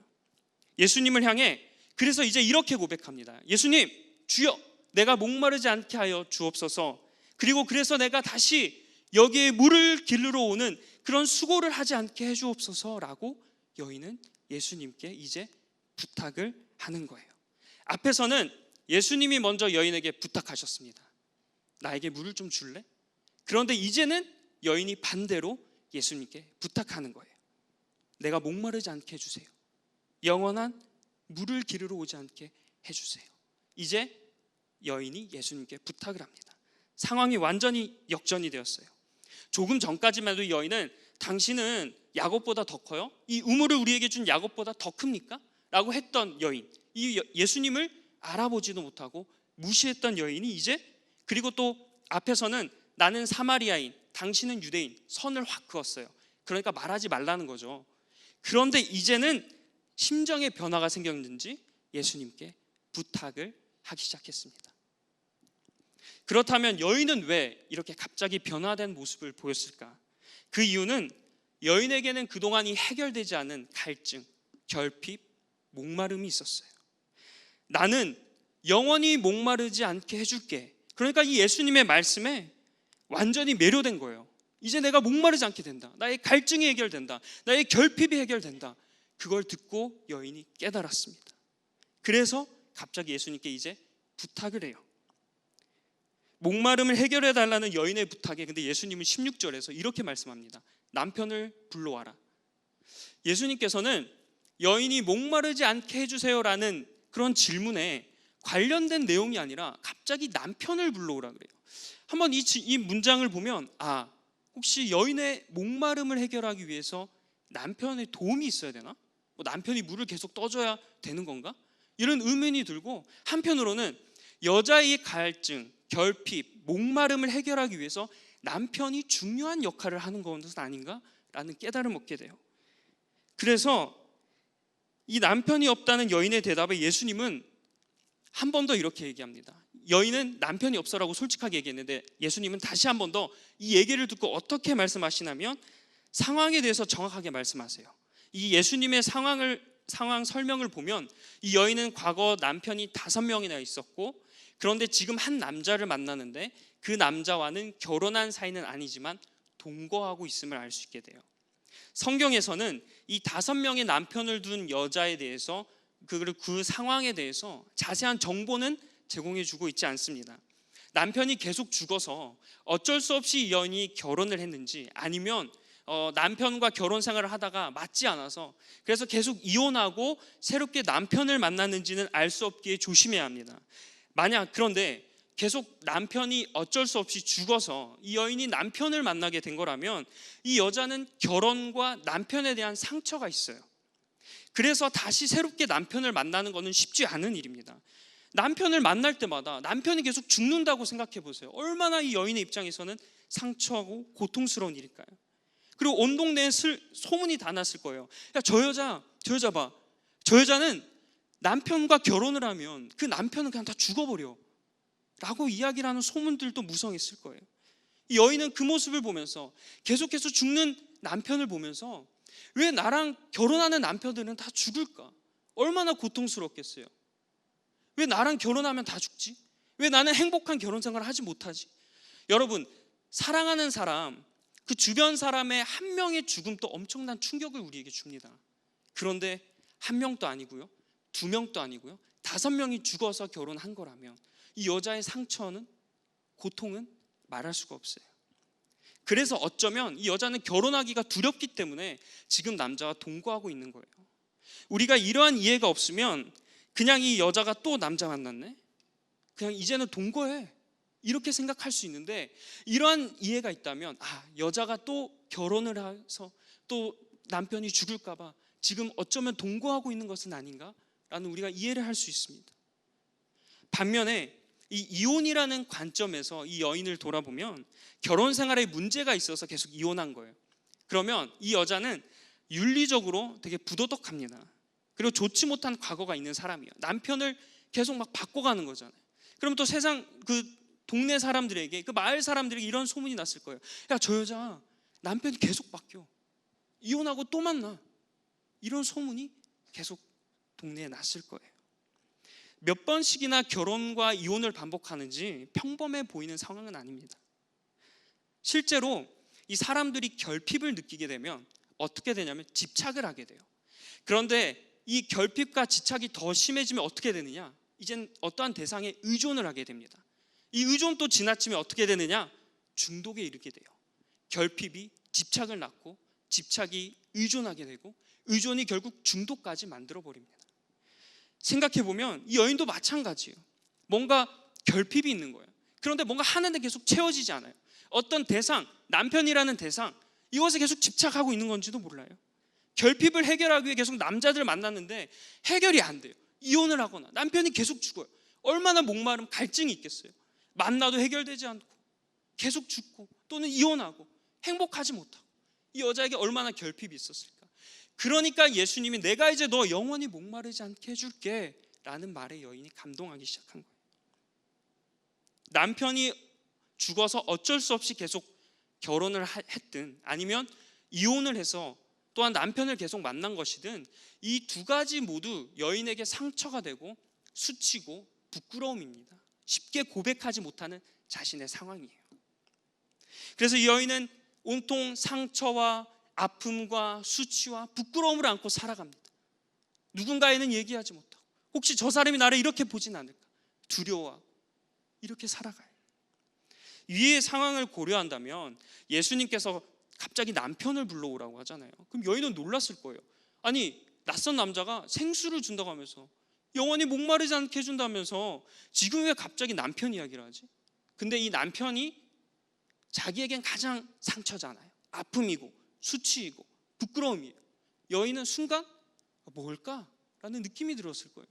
예수님을 향해 그래서 이제 이렇게 고백합니다. 예수님, 주여, 내가 목마르지 않게 하여 주옵소서. 그리고 그래서 내가 다시 여기에 물을 기르러 오는 그런 수고를 하지 않게 해주옵소서라고 여인은 예수님께 이제 부탁을 하는 거예요. 앞에서는 예수님이 먼저 여인에게 부탁하셨습니다. 나에게 물을 좀 줄래? 그런데 이제는 여인이 반대로 예수님께 부탁하는 거예요. 내가 목마르지 않게 해주세요. 영원한 물을 기르러 오지 않게 해주세요. 이제 여인이 예수님께 부탁을 합니다. 상황이 완전히 역전이 되었어요. 조금 전까지만 해도 여인은 당신은 야곱보다 더 커요? 이 우물을 우리에게 준 야곱보다 더 큽니까? 라고 했던 여인, 이 예수님을 알아보지도 못하고 무시했던 여인이 이제, 그리고 또 앞에서는 나는 사마리아인, 당신은 유대인, 선을 확 그었어요. 그러니까 말하지 말라는 거죠. 그런데 이제는 심정의 변화가 생겼는지 예수님께 부탁을 하기 시작했습니다. 그렇다면 여인은 왜 이렇게 갑자기 변화된 모습을 보였을까? 그 이유는 여인에게는 그동안 이 해결되지 않은 갈증, 결핍, 목마름이 있었어요. 나는 영원히 목마르지 않게 해줄게. 그러니까 이 예수님의 말씀에 완전히 매료된 거예요. 이제 내가 목마르지 않게 된다. 나의 갈증이 해결된다. 나의 결핍이 해결된다. 그걸 듣고 여인이 깨달았습니다. 그래서 갑자기 예수님께 이제 부탁을 해요. 목마름을 해결해 달라는 여인의 부탁에 근데 예수님은 16절에서 이렇게 말씀합니다. 남편을 불러와라. 예수님께서는 여인이 목마르지 않게 해주세요라는 그런 질문에 관련된 내용이 아니라 갑자기 남편을 불러오라 그래요. 한번 이 문장을 보면 혹시 여인의 목마름을 해결하기 위해서 남편의 도움이 있어야 되나? 남편이 물을 계속 떠줘야 되는 건가? 이런 의문이 들고, 한편으로는 여자의 갈증, 결핍, 목마름을 해결하기 위해서 남편이 중요한 역할을 하는 것은 아닌가라는 깨달음을 얻게 돼요. 그래서 이 남편이 없다는 여인의 대답에 예수님은 한 번 더 이렇게 얘기합니다. 여인은 남편이 없어라고 솔직하게 얘기했는데 예수님은 다시 한 번 더 이 얘기를 듣고 어떻게 말씀하시냐면 상황에 대해서 정확하게 말씀하세요. 이 예수님의 상황 설명을 보면 이 여인은 과거 남편이 5명이나 있었고, 그런데 지금 한 남자를 만나는데 그 남자와는 결혼한 사이는 아니지만 동거하고 있음을 알 수 있게 돼요. 성경에서는 이 5명의 남편을 둔 여자에 대해서 그 상황에 대해서 자세한 정보는 제공해 주고 있지 않습니다. 남편이 계속 죽어서 어쩔 수 없이 이 여인이 결혼을 했는지, 아니면 남편과 결혼 생활을 하다가 맞지 않아서 그래서 계속 이혼하고 새롭게 남편을 만났는지는 알 수 없기에 조심해야 합니다. 그런데 계속 남편이 어쩔 수 없이 죽어서 이 여인이 남편을 만나게 된 거라면 이 여자는 결혼과 남편에 대한 상처가 있어요. 그래서 다시 새롭게 남편을 만나는 것은 쉽지 않은 일입니다. 남편을 만날 때마다 남편이 계속 죽는다고 생각해 보세요. 얼마나 이 여인의 입장에서는 상처하고 고통스러운 일일까요? 그리고 온 동네에 소문이 다 났을 거예요. 야, 저 여자 봐. 저 여자는 남편과 결혼을 하면 그 남편은 그냥 다 죽어버려 라고 이야기를 하는 소문들도 무성했을 거예요. 이 여인은 그 모습을 보면서, 계속해서 죽는 남편을 보면서 왜 나랑 결혼하는 남편들은 다 죽을까? 얼마나 고통스럽겠어요. 왜 나랑 결혼하면 다 죽지? 왜 나는 행복한 결혼 생활을 하지 못하지? 여러분, 사랑하는 사람, 그 주변 사람의 한 명의 죽음도 엄청난 충격을 우리에게 줍니다. 그런데 한 명도 아니고요, 두 명도 아니고요, 5명이 죽어서 결혼한 거라면 이 여자의 상처는, 고통은 말할 수가 없어요. 그래서 어쩌면 이 여자는 결혼하기가 두렵기 때문에 지금 남자와 동거하고 있는 거예요. 우리가 이러한 이해가 없으면 그냥 이 여자가 또 남자 만났네? 그냥 이제는 동거해. 이렇게 생각할 수 있는데, 이러한 이해가 있다면 여자가 또 결혼을 해서 또 남편이 죽을까 봐 지금 어쩌면 동거하고 있는 것은 아닌가? 라는 우리가 이해를 할 수 있습니다. 반면에 이 이혼이라는 관점에서 이 여인을 돌아보면 결혼 생활에 문제가 있어서 계속 이혼한 거예요. 그러면 이 여자는 윤리적으로 되게 부도덕합니다. 그리고 좋지 못한 과거가 있는 사람이에요. 남편을 계속 막 바꿔가는 거잖아요. 그럼 또 세상 그 동네 사람들에게, 그 마을 사람들에게 이런 소문이 났을 거예요. 야, 저 여자 남편이 계속 바뀌어. 이혼하고 또 만나. 이런 소문이 계속 동네에 났을 거예요. 몇 번씩이나 결혼과 이혼을 반복하는지 평범해 보이는 상황은 아닙니다. 실제로 이 사람들이 결핍을 느끼게 되면 어떻게 되냐면 집착을 하게 돼요. 그런데 이 결핍과 집착이 더 심해지면 어떻게 되느냐? 이젠 어떠한 대상에 의존을 하게 됩니다. 이 의존도 지나치면 어떻게 되느냐? 중독에 이르게 돼요. 결핍이 집착을 낳고 집착이 의존하게 되고 의존이 결국 중독까지 만들어버립니다. 생각해보면 이 여인도 마찬가지예요. 뭔가 결핍이 있는 거예요. 그런데 뭔가 하는데 계속 채워지지 않아요. 어떤 대상, 남편이라는 대상, 이것에 계속 집착하고 있는 건지도 몰라요. 결핍을 해결하기 위해 계속 남자들을 만났는데 해결이 안 돼요. 이혼을 하거나 남편이 계속 죽어요. 얼마나 목마름, 갈증이 있겠어요. 만나도 해결되지 않고 계속 죽고 또는 이혼하고 행복하지 못하고, 이 여자에게 얼마나 결핍이 있었을까. 그러니까 예수님이 내가 이제 너 영원히 목마르지 않게 해줄게 라는 말에 여인이 감동하기 시작한 거예요. 남편이 죽어서 어쩔 수 없이 계속 결혼을 했든 아니면 이혼을 해서 또한 남편을 계속 만난 것이든 이 두 가지 모두 여인에게 상처가 되고 수치고 부끄러움입니다. 쉽게 고백하지 못하는 자신의 상황이에요. 그래서 이 여인은 온통 상처와 아픔과 수치와 부끄러움을 안고 살아갑니다. 누군가에는 얘기하지 못하고, 혹시 저 사람이 나를 이렇게 보진 않을까 두려워하고 이렇게 살아가요. 위의 상황을 고려한다면 예수님께서 갑자기 남편을 불러오라고 하잖아요. 그럼 여인은 놀랐을 거예요. 아니, 낯선 남자가 생수를 준다고 하면서 영원히 목마르지 않게 해준다면서 지금 왜 갑자기 남편 이야기를 하지? 근데 이 남편이 자기에겐 가장 상처잖아요. 아픔이고 수치이고 부끄러움이에요. 여인은 순간 뭘까? 라는 느낌이 들었을 거예요.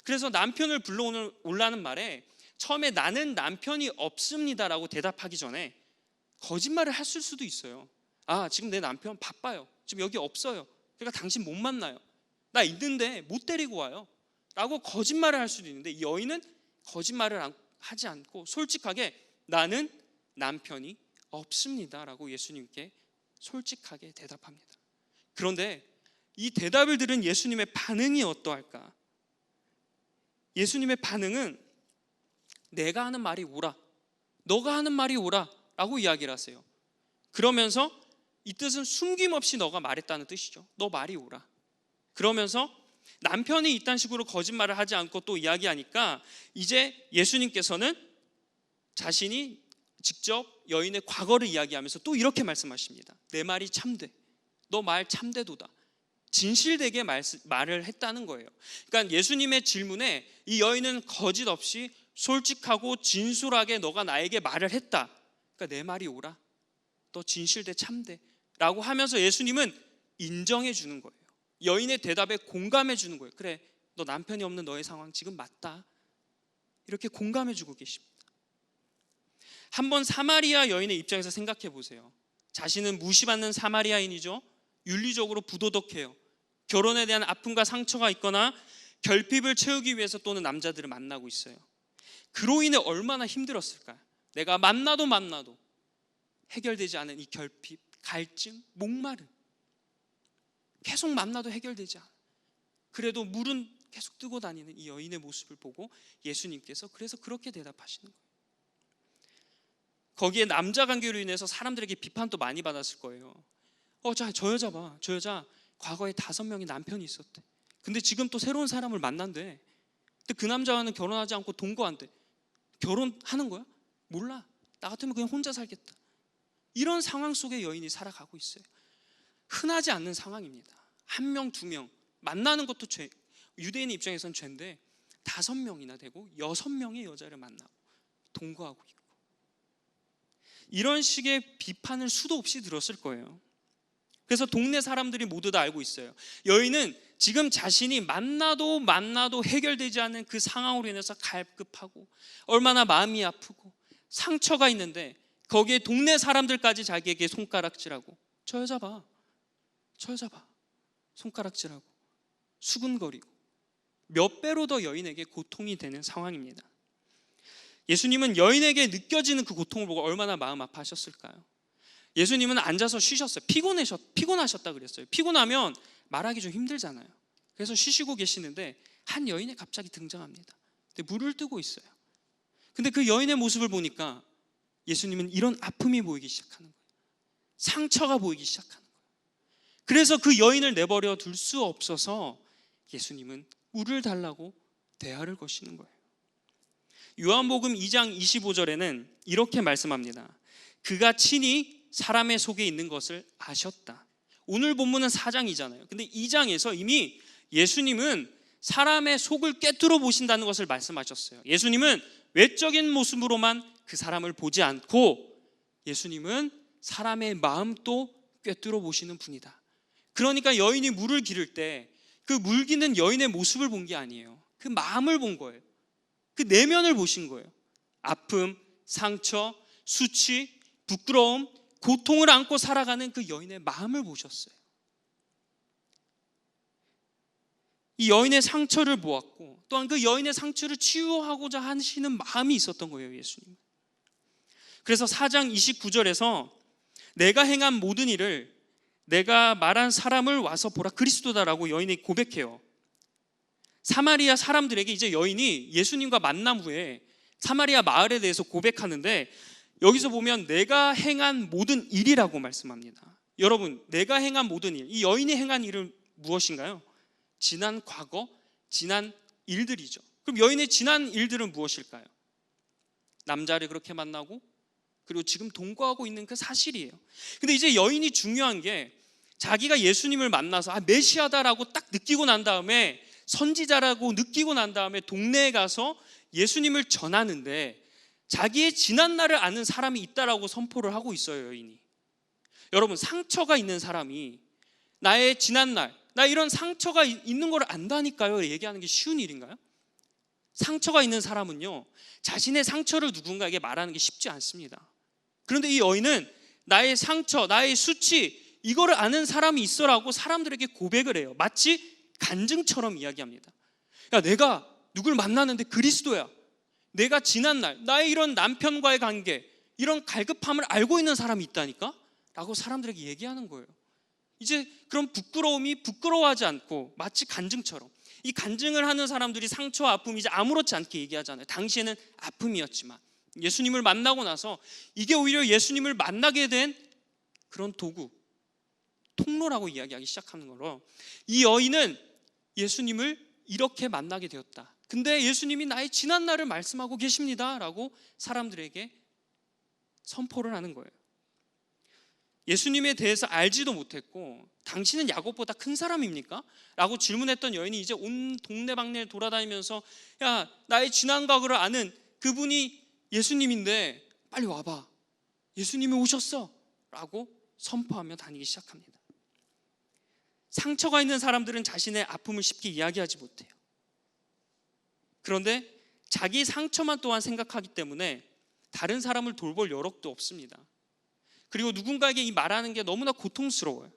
그래서 남편을 불러오라는 말에 처음에 나는 남편이 없습니다라고 대답하기 전에 거짓말을 했을 수도 있어요. 지금 내 남편 바빠요. 지금 여기 없어요. 그러니까 당신 못 만나요. 나 있는데 못 데리고 와요. 라고 거짓말을 할 수도 있는데, 이 여인은 거짓말을 하지 않고 솔직하게 나는 남편이 없습니다 라고 예수님께 솔직하게 대답합니다. 그런데 이 대답을 들은 예수님의 반응이 어떠할까? 예수님의 반응은 내가 하는 말이 옳아, 너가 하는 말이 옳아 라고 이야기를 하세요. 그러면서 이 뜻은 숨김없이 너가 말했다는 뜻이죠. 너 말이 옳아. 그러면서 남편이 이딴 식으로 거짓말을 하지 않고 또 이야기하니까 이제 예수님께서는 자신이 직접 여인의 과거를 이야기하면서 또 이렇게 말씀하십니다. 내 말이 참돼. 너 말 참되도다. 진실되게 말을 했다는 거예요. 그러니까 예수님의 질문에 이 여인은 거짓 없이 솔직하고 진솔하게 너가 나에게 말을 했다. 그러니까 내 말이 옳아. 너 진실돼 참돼. 라고 하면서 예수님은 인정해 주는 거예요. 여인의 대답에 공감해 주는 거예요. 그래, 너 남편이 없는 너의 상황 지금 맞다. 이렇게 공감해 주고 계십니다. 한번 사마리아 여인의 입장에서 생각해 보세요. 자신은 무시받는 사마리아인이죠. 윤리적으로 부도덕해요. 결혼에 대한 아픔과 상처가 있거나 결핍을 채우기 위해서 또는 남자들을 만나고 있어요. 그로 인해 얼마나 힘들었을까요? 내가 만나도 해결되지 않은 이 결핍, 갈증, 목마름, 계속 만나도 해결되지 않아. 그래도 물은 계속 뜨고 다니는 이 여인의 모습을 보고 예수님께서 그래서 그렇게 대답하시는 거예요. 거기에 남자 관계로 인해서 사람들에게 비판도 많이 받았을 거예요. 저 여자 봐. 저 여자 과거에 5명의 남편이 있었대. 근데 지금 또 새로운 사람을 만난대. 근데 그 남자와는 결혼하지 않고 동거한대. 결혼하는 거야? 몰라. 나 같으면 그냥 혼자 살겠다. 이런 상황 속에 여인이 살아가고 있어요. 흔하지 않는 상황입니다. 1명, 2명 만나는 것도 죄. 유대인 입장에선 죄인데 5명이나 되고 6명의 여자를 만나고 동거하고 있고, 이런 식의 비판을 수도 없이 들었을 거예요. 그래서 동네 사람들이 모두 다 알고 있어요. 여인은 지금 자신이 만나도 해결되지 않는 그 상황으로 인해서 갈급하고 얼마나 마음이 아프고 상처가 있는데, 거기에 동네 사람들까지 자기에게 손가락질하고 저 여자 봐, 저 여자 봐, 손가락질하고 수군거리고 몇 배로 더 여인에게 고통이 되는 상황입니다. 예수님은 여인에게 느껴지는 그 고통을 보고 얼마나 마음 아파하셨을까요? 예수님은 앉아서 쉬셨어요. 피곤하셨다 그랬어요. 피곤하면 말하기 좀 힘들잖아요. 그래서 쉬시고 계시는데 한 여인이 갑자기 등장합니다. 근데 물을 뜨고 있어요. 근데 그 여인의 모습을 보니까 예수님은 이런 아픔이 보이기 시작하는 거예요. 상처가 보이기 시작하는 거예요. 그래서 그 여인을 내버려 둘 수 없어서 예수님은 물을 달라고 대화를 거시는 거예요. 요한복음 2장 25절에는 이렇게 말씀합니다. 그가 친히 사람의 속에 있는 것을 아셨다. 오늘 본문은 4장이잖아요. 근데 2장에서 이미 예수님은 사람의 속을 꿰뚫어 보신다는 것을 말씀하셨어요. 예수님은 외적인 모습으로만 그 사람을 보지 않고 예수님은 사람의 마음도 꿰뚫어 보시는 분이다. 그러니까 여인이 물을 기를 때 그 물기는 여인의 모습을 본 게 아니에요. 그 마음을 본 거예요. 그 내면을 보신 거예요. 아픔, 상처, 수치, 부끄러움, 고통을 안고 살아가는 그 여인의 마음을 보셨어요. 이 여인의 상처를 보았고 또한 그 여인의 상처를 치유하고자 하시는 마음이 있었던 거예요, 예수님. 그래서 4장 29절에서 내가 행한 모든 일을 내가 말한 사람을 와서 보라, 그리스도다라고 여인이 고백해요. 사마리아 사람들에게 이제 여인이 예수님과 만남 후에 사마리아 마을에 대해서 고백하는데, 여기서 보면 내가 행한 모든 일이라고 말씀합니다. 여러분, 내가 행한 모든 일, 이 여인이 행한 일은 무엇인가요? 지난 과거, 지난 일들이죠. 그럼 여인의 지난 일들은 무엇일까요? 남자를 그렇게 만나고 그리고 지금 동거하고 있는 그 사실이에요. 근데 이제 여인이 중요한 게 자기가 예수님을 만나서 메시아다라고 딱 느끼고 난 다음에, 선지자라고 느끼고 난 다음에 동네에 가서 예수님을 전하는데 자기의 지난 날을 아는 사람이 있다라고 선포를 하고 있어요, 여인이. 여러분, 상처가 있는 사람이 나의 지난 날, 나 이런 상처가 있는 걸 안다니까요, 얘기하는 게 쉬운 일인가요? 상처가 있는 사람은요, 자신의 상처를 누군가에게 말하는 게 쉽지 않습니다. 그런데 이 여인은 나의 상처, 나의 수치, 이거를 아는 사람이 있어라고 사람들에게 고백을 해요. 마치 간증처럼 이야기합니다. 야, 내가 누굴 만나는데 그리스도야. 내가 지난 날, 나의 이런 남편과의 관계, 이런 갈급함을 알고 있는 사람이 있다니까? 라고 사람들에게 얘기하는 거예요. 이제 그런 부끄러움이 부끄러워하지 않고 마치 간증처럼, 이 간증을 하는 사람들이 상처와 아픔이 이제 아무렇지 않게 얘기하잖아요. 당시에는 아픔이었지만 예수님을 만나고 나서 이게 오히려 예수님을 만나게 된 그런 도구, 통로라고 이야기하기 시작하는 거로, 이 여인은 예수님을 이렇게 만나게 되었다. 근데 예수님이 나의 지난 날을 말씀하고 계십니다 라고 사람들에게 선포를 하는 거예요. 예수님에 대해서 알지도 못했고 당신은 야곱보다 큰 사람입니까? 라고 질문했던 여인이 이제 온 동네방네를 돌아다니면서 야, 나의 지난 과거를 아는 그분이 예수님인데 빨리 와봐, 예수님이 오셨어 라고 선포하며 다니기 시작합니다. 상처가 있는 사람들은 자신의 아픔을 쉽게 이야기하지 못해요. 그런데 자기 상처만 또한 생각하기 때문에 다른 사람을 돌볼 여력도 없습니다. 그리고 누군가에게 이 말하는 게 너무나 고통스러워요.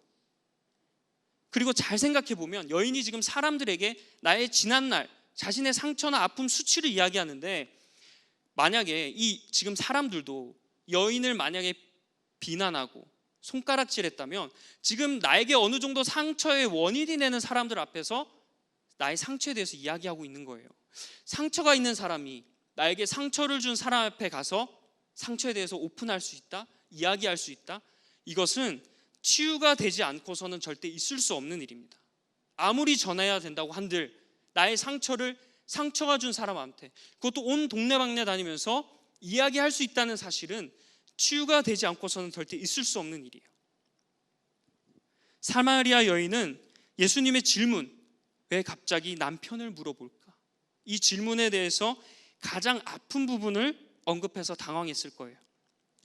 그리고 잘 생각해 보면 여인이 지금 사람들에게 나의 지난 날, 자신의 상처나 아픔, 수치를 이야기하는데, 만약에 이 지금 사람들도 여인을 만약에 비난하고 손가락질했다면 지금 나에게 어느 정도 상처의 원인이 되는 사람들 앞에서 나의 상처에 대해서 이야기하고 있는 거예요. 상처가 있는 사람이 나에게 상처를 준 사람 앞에 가서 상처에 대해서 오픈할 수 있다, 이야기할 수 있다. 이것은 치유가 되지 않고서는 절대 있을 수 없는 일입니다. 아무리 전해야 된다고 한들 나의 상처가 준 사람한테, 그것도 온 동네방네 다니면서 이야기할 수 있다는 사실은 치유가 되지 않고서는 절대 있을 수 없는 일이에요. 사마리아 여인은 예수님의 질문, 왜 갑자기 남편을 물어볼까? 이 질문에 대해서 가장 아픈 부분을 언급해서 당황했을 거예요.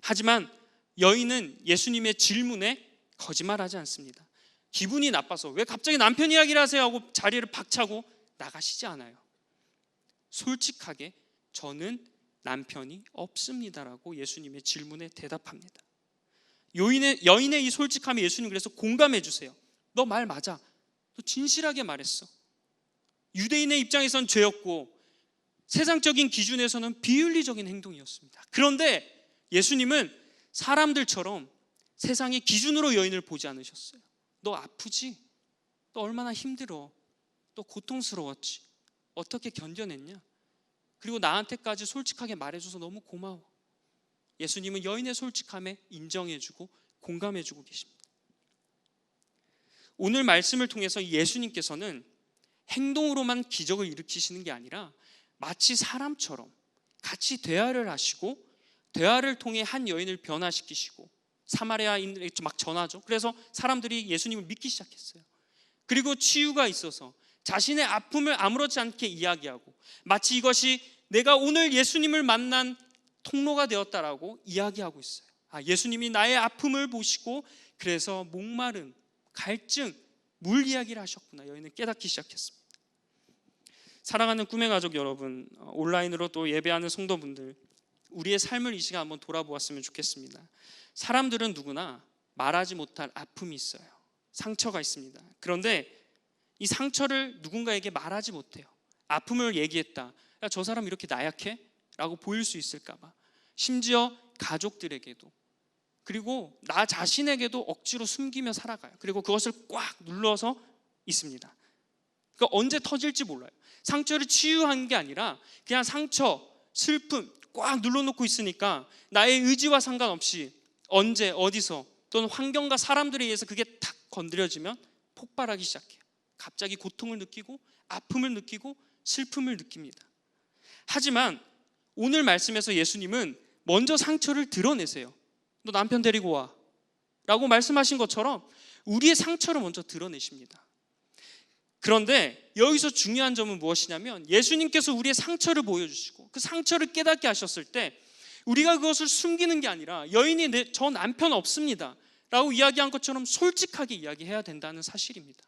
하지만 여인은 예수님의 질문에 거짓말하지 않습니다. 기분이 나빠서 왜 갑자기 남편 이야기를 하세요 하고 자리를 박차고 나가시지 않아요. 솔직하게 저는 남편이 없습니다라고 예수님의 질문에 대답합니다. 여인의 이 솔직함에 예수님 그래서 공감해 주세요. 너 말 맞아. 너 진실하게 말했어. 유대인의 입장에선 죄였고 세상적인 기준에서는 비윤리적인 행동이었습니다. 그런데 예수님은 사람들처럼 세상의 기준으로 여인을 보지 않으셨어요. 너 아프지? 너 얼마나 힘들어? 너 고통스러웠지? 어떻게 견뎌냈냐? 그리고 나한테까지 솔직하게 말해줘서 너무 고마워. 예수님은 여인의 솔직함에 인정해주고 공감해주고 계십니다. 오늘 말씀을 통해서 예수님께서는 행동으로만 기적을 일으키시는 게 아니라 마치 사람처럼 같이 대화를 하시고 대화를 통해 한 여인을 변화시키시고 사마리아인들에게 막 전하죠. 그래서 사람들이 예수님을 믿기 시작했어요. 그리고 치유가 있어서 자신의 아픔을 아무렇지 않게 이야기하고 마치 이것이 내가 오늘 예수님을 만난 통로가 되었다라고 이야기하고 있어요. 예수님이 나의 아픔을 보시고 그래서 목마름, 갈증, 물 이야기를 하셨구나. 여인은 깨닫기 시작했습니다. 사랑하는 꿈의 가족 여러분, 온라인으로 또 예배하는 성도분들, 우리의 삶을 이 시간 한번 돌아보았으면 좋겠습니다. 사람들은 누구나 말하지 못할 아픔이 있어요. 상처가 있습니다. 그런데 이 상처를 누군가에게 말하지 못해요. 아픔을 얘기했다. 야, 저 사람 이렇게 나약해? 라고 보일 수 있을까 봐. 심지어 가족들에게도, 그리고 나 자신에게도 억지로 숨기며 살아가요. 그리고 그것을 꽉 눌러서 있습니다. 그러니까 언제 터질지 몰라요. 상처를 치유한 게 아니라 그냥 상처, 슬픔 꽉 눌러놓고 있으니까 나의 의지와 상관없이 언제 어디서 또는 환경과 사람들에 의해서 그게 탁 건드려지면 폭발하기 시작해요. 갑자기 고통을 느끼고 아픔을 느끼고 슬픔을 느낍니다. 하지만 오늘 말씀에서 예수님은 먼저 상처를 드러내세요. 너 남편 데리고 와 라고 말씀하신 것처럼 우리의 상처를 먼저 드러내십니다. 그런데 여기서 중요한 점은 무엇이냐면 예수님께서 우리의 상처를 보여주시고 그 상처를 깨닫게 하셨을 때 우리가 그것을 숨기는 게 아니라 여인이 저 남편 없습니다 라고 이야기한 것처럼 솔직하게 이야기해야 된다는 사실입니다.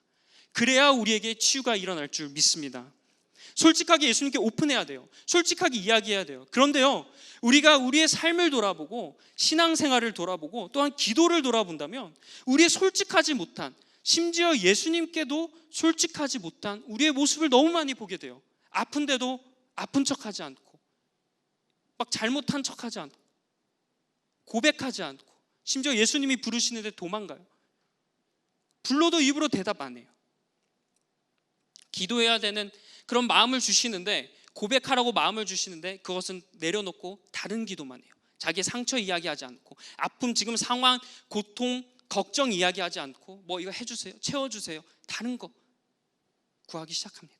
그래야 우리에게 치유가 일어날 줄 믿습니다. 솔직하게 예수님께 오픈해야 돼요. 솔직하게 이야기해야 돼요. 그런데요, 우리가 우리의 삶을 돌아보고 신앙생활을 돌아보고 또한 기도를 돌아본다면 우리의 솔직하지 못한, 심지어 예수님께도 솔직하지 못한 우리의 모습을 너무 많이 보게 돼요. 아픈데도 아픈 척하지 않고 막 잘못한 척하지 않고 고백하지 않고 심지어 예수님이 부르시는데 도망가요. 불러도 입으로 대답 안 해요. 기도해야 되는 그런 마음을 주시는데, 고백하라고 마음을 주시는데 그것은 내려놓고 다른 기도만 해요. 자기의 상처 이야기하지 않고, 아픔, 지금 상황, 고통, 걱정 이야기하지 않고 뭐 이거 해주세요, 채워주세요, 다른 거 구하기 시작합니다.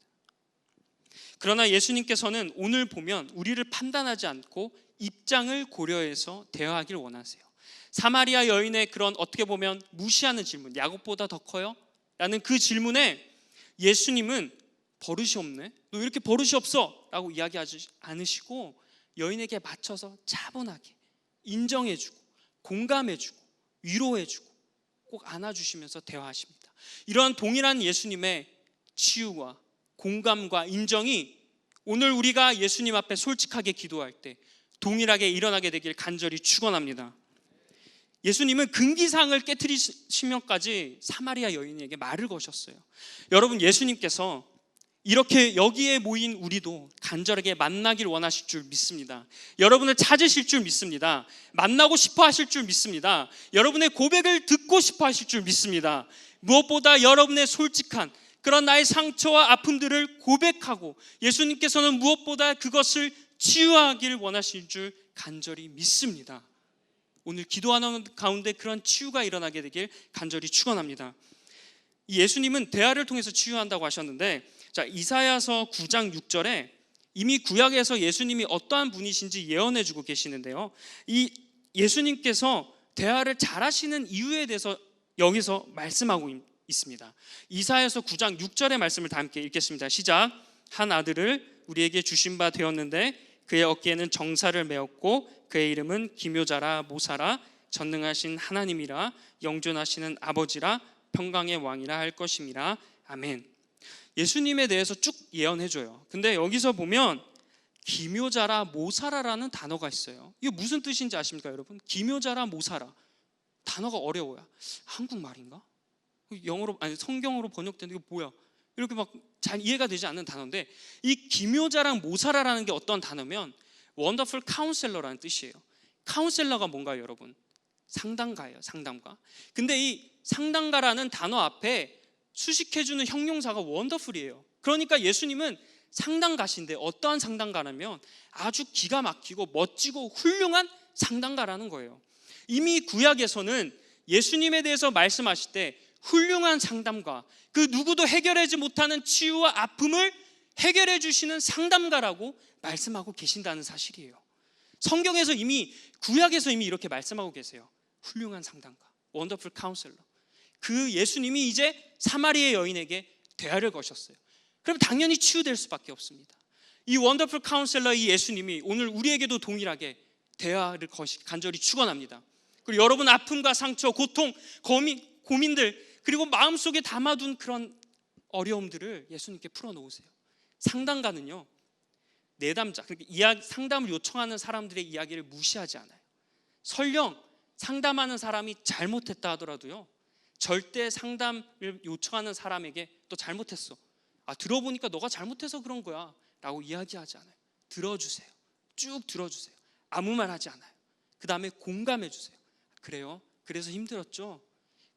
그러나 예수님께서는 오늘 보면 우리를 판단하지 않고 입장을 고려해서 대화하길 원하세요. 사마리아 여인의 그런 어떻게 보면 무시하는 질문, 야곱보다 더 커요? 라는 그 질문에 예수님은 버릇이 없네? 너 왜 이렇게 버릇이 없어? 라고 이야기하지 않으시고 여인에게 맞춰서 차분하게 인정해주고 공감해주고 위로해주고 꼭 안아주시면서 대화하십니다. 이러한 동일한 예수님의 치유와 공감과 인정이 오늘 우리가 예수님 앞에 솔직하게 기도할 때 동일하게 일어나게 되길 간절히 축원합니다. 예수님은 금기상을 깨트리시면까지 사마리아 여인에게 말을 거셨어요. 여러분, 예수님께서 이렇게 여기에 모인 우리도 간절하게 만나길 원하실 줄 믿습니다. 여러분을 찾으실 줄 믿습니다. 만나고 싶어 하실 줄 믿습니다. 여러분의 고백을 듣고 싶어 하실 줄 믿습니다. 무엇보다 여러분의 솔직한 그런 나의 상처와 아픔들을 고백하고 예수님께서는 무엇보다 그것을 치유하기를 원하실 줄 간절히 믿습니다. 오늘 기도하는 가운데 그런 치유가 일어나게 되길 간절히 축원합니다. 예수님은 대화를 통해서 치유한다고 하셨는데, 자, 이사야서 9장 6절에 이미 구약에서 예수님이 어떠한 분이신지 예언해 주고 계시는데요, 이 예수님께서 대화를 잘하시는 이유에 대해서 여기서 말씀하고 있습니다. 이사야서 9장 6절의 말씀을 다 함께 읽겠습니다. 시작. 한 아들을 우리에게 주신 바 되었는데 그의 어깨에는 정사를 메었고 그의 이름은 기묘자라 모사라 전능하신 하나님이라 영존하시는 아버지라 평강의 왕이라 할 것임이라. 아멘. 예수님에 대해서 쭉 예언해줘요. 근데 여기서 보면 기묘자라 모사라라는 단어가 있어요. 이게 무슨 뜻인지 아십니까 여러분? 기묘자라 모사라, 단어가 어려워요. 한국말인가? 영어로, 아니 성경으로 번역된 이거 뭐야? 이렇게 막 잘 이해가 되지 않는 단어인데, 이 기묘자랑 모사라라는 게 어떤 단어면 원더풀 카운셀러라는 뜻이에요. 카운셀러가 뭔가요 여러분? 상담가예요. 상담가. 근데 이 상담가라는 단어 앞에 수식해주는 형용사가 원더풀이에요. 그러니까 예수님은 상담가신데 어떠한 상담가라면 아주 기가 막히고 멋지고 훌륭한 상담가라는 거예요. 이미 구약에서는 예수님에 대해서 말씀하실 때 훌륭한 상담가, 그 누구도 해결하지 못하는 치유와 아픔을 해결해 주시는 상담가라고 말씀하고 계신다는 사실이에요. 성경에서 이미, 구약에서 이미 이렇게 말씀하고 계세요. 훌륭한 상담가, 원더풀 카운셀러. 그 예수님이 이제 사마리아 여인에게 대화를 거셨어요. 그럼 당연히 치유될 수밖에 없습니다. 이 원더풀 카운셀러, 이 예수님이 오늘 우리에게도 동일하게 대화를 간절히 축원합니다. 그리고 여러분 아픔과 상처, 고통, 고민들, 그리고 마음속에 담아둔 그런 어려움들을 예수님께 풀어놓으세요. 상담가는요, 내담자, 그러니까 상담을 요청하는 사람들의 이야기를 무시하지 않아요. 설령 상담하는 사람이 잘못했다 하더라도요, 절대 상담을 요청하는 사람에게 또 잘못했어, 들어보니까 너가 잘못해서 그런 거야 라고 이야기하지 않아요. 들어주세요. 쭉 들어주세요. 아무 말 하지 않아요. 그 다음에 공감해 주세요. 그래요? 그래서 힘들었죠?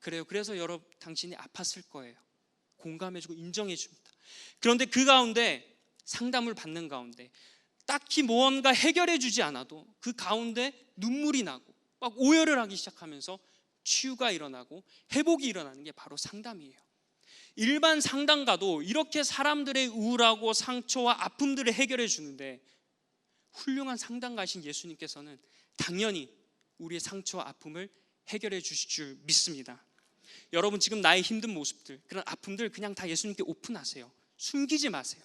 그래요. 그래서 당신이 아팠을 거예요. 공감해주고 인정해줍니다. 그런데 그 가운데, 상담을 받는 가운데 딱히 무언가 해결해주지 않아도 그 가운데 눈물이 나고 막 오열을 하기 시작하면서 치유가 일어나고 회복이 일어나는 게 바로 상담이에요. 일반 상담가도 이렇게 사람들의 우울하고 상처와 아픔들을 해결해 주는데, 훌륭한 상담가신 예수님께서는 당연히 우리의 상처와 아픔을 해결해 주실 줄 믿습니다. 여러분 지금 나의 힘든 모습들, 그런 아픔들 그냥 다 예수님께 오픈하세요. 숨기지 마세요.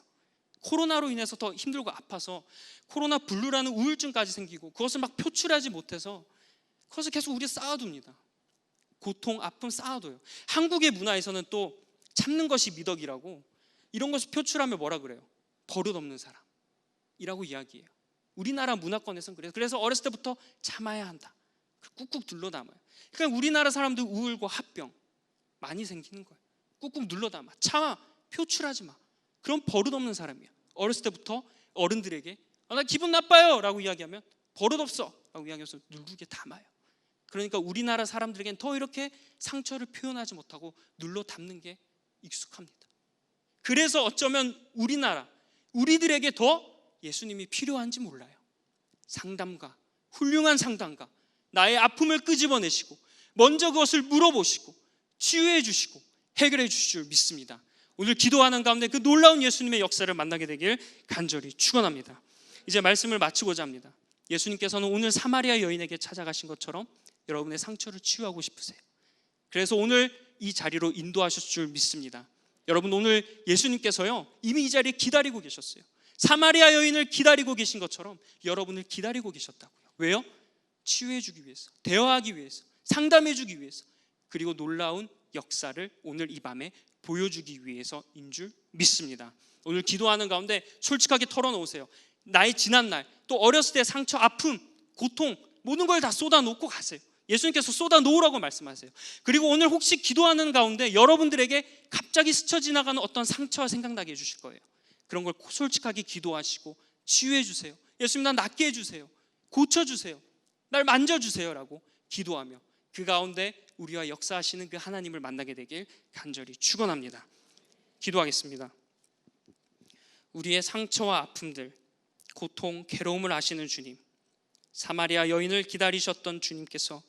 코로나로 인해서 더 힘들고 아파서 코로나 블루라는 우울증까지 생기고 그것을 막 표출하지 못해서 그것을 계속 우리 쌓아둡니다. 고통, 아픔 쌓아둬요. 한국의 문화에서는 또 참는 것이 미덕이라고, 이런 것을 표출하면 뭐라 그래요? 버릇없는 사람이라고 이야기해요. 우리나라 문화권에서는 그래요. 그래서 어렸을 때부터 참아야 한다. 꾹꾹 눌러 담아요. 그러니까 우리나라 사람들 우울과 합병 많이 생기는 거예요. 꾹꾹 눌러 담아, 참아, 표출하지 마. 그럼 버릇없는 사람이야. 어렸을 때부터 어른들에게 나 기분 나빠요 라고 이야기하면 버릇없어 라고 이야기해서 누르게 담아요. 그러니까 우리나라 사람들에겐 더 이렇게 상처를 표현하지 못하고 눌러 담는 게 익숙합니다. 그래서 어쩌면 우리들에게 더 예수님이 필요한지 몰라요. 상담가, 훌륭한 상담가, 나의 아픔을 끄집어내시고 먼저 그것을 물어보시고 치유해 주시고 해결해 주실 줄 믿습니다. 오늘 기도하는 가운데 그 놀라운 예수님의 역사를 만나게 되길 간절히 축원합니다. 이제 말씀을 마치고자 합니다. 예수님께서는 오늘 사마리아 여인에게 찾아가신 것처럼 여러분의 상처를 치유하고 싶으세요. 그래서 오늘 이 자리로 인도하실 줄 믿습니다. 여러분 오늘 예수님께서요 이미 이 자리에 기다리고 계셨어요. 사마리아 여인을 기다리고 계신 것처럼 여러분을 기다리고 계셨다고요. 왜요? 치유해 주기 위해서, 대화하기 위해서, 상담해 주기 위해서, 그리고 놀라운 역사를 오늘 이 밤에 보여주기 위해서인 줄 믿습니다. 오늘 기도하는 가운데 솔직하게 털어놓으세요. 나의 지난 날, 또 어렸을 때 상처, 아픔, 고통 모든 걸 다 쏟아놓고 가세요. 예수님께서 쏟아놓으라고 말씀하세요. 그리고 오늘 혹시 기도하는 가운데 여러분들에게 갑자기 스쳐 지나가는 어떤 상처가 생각나게 해주실 거예요. 그런 걸 솔직하게 기도하시고 치유해 주세요. 예수님 나 낫게 해주세요. 고쳐주세요. 날 만져주세요 라고 기도하며 그 가운데 우리와 역사하시는 그 하나님을 만나게 되길 간절히 축원합니다. 기도하겠습니다. 우리의 상처와 아픔들, 고통, 괴로움을 아시는 주님, 사마리아 여인을 기다리셨던 주님께서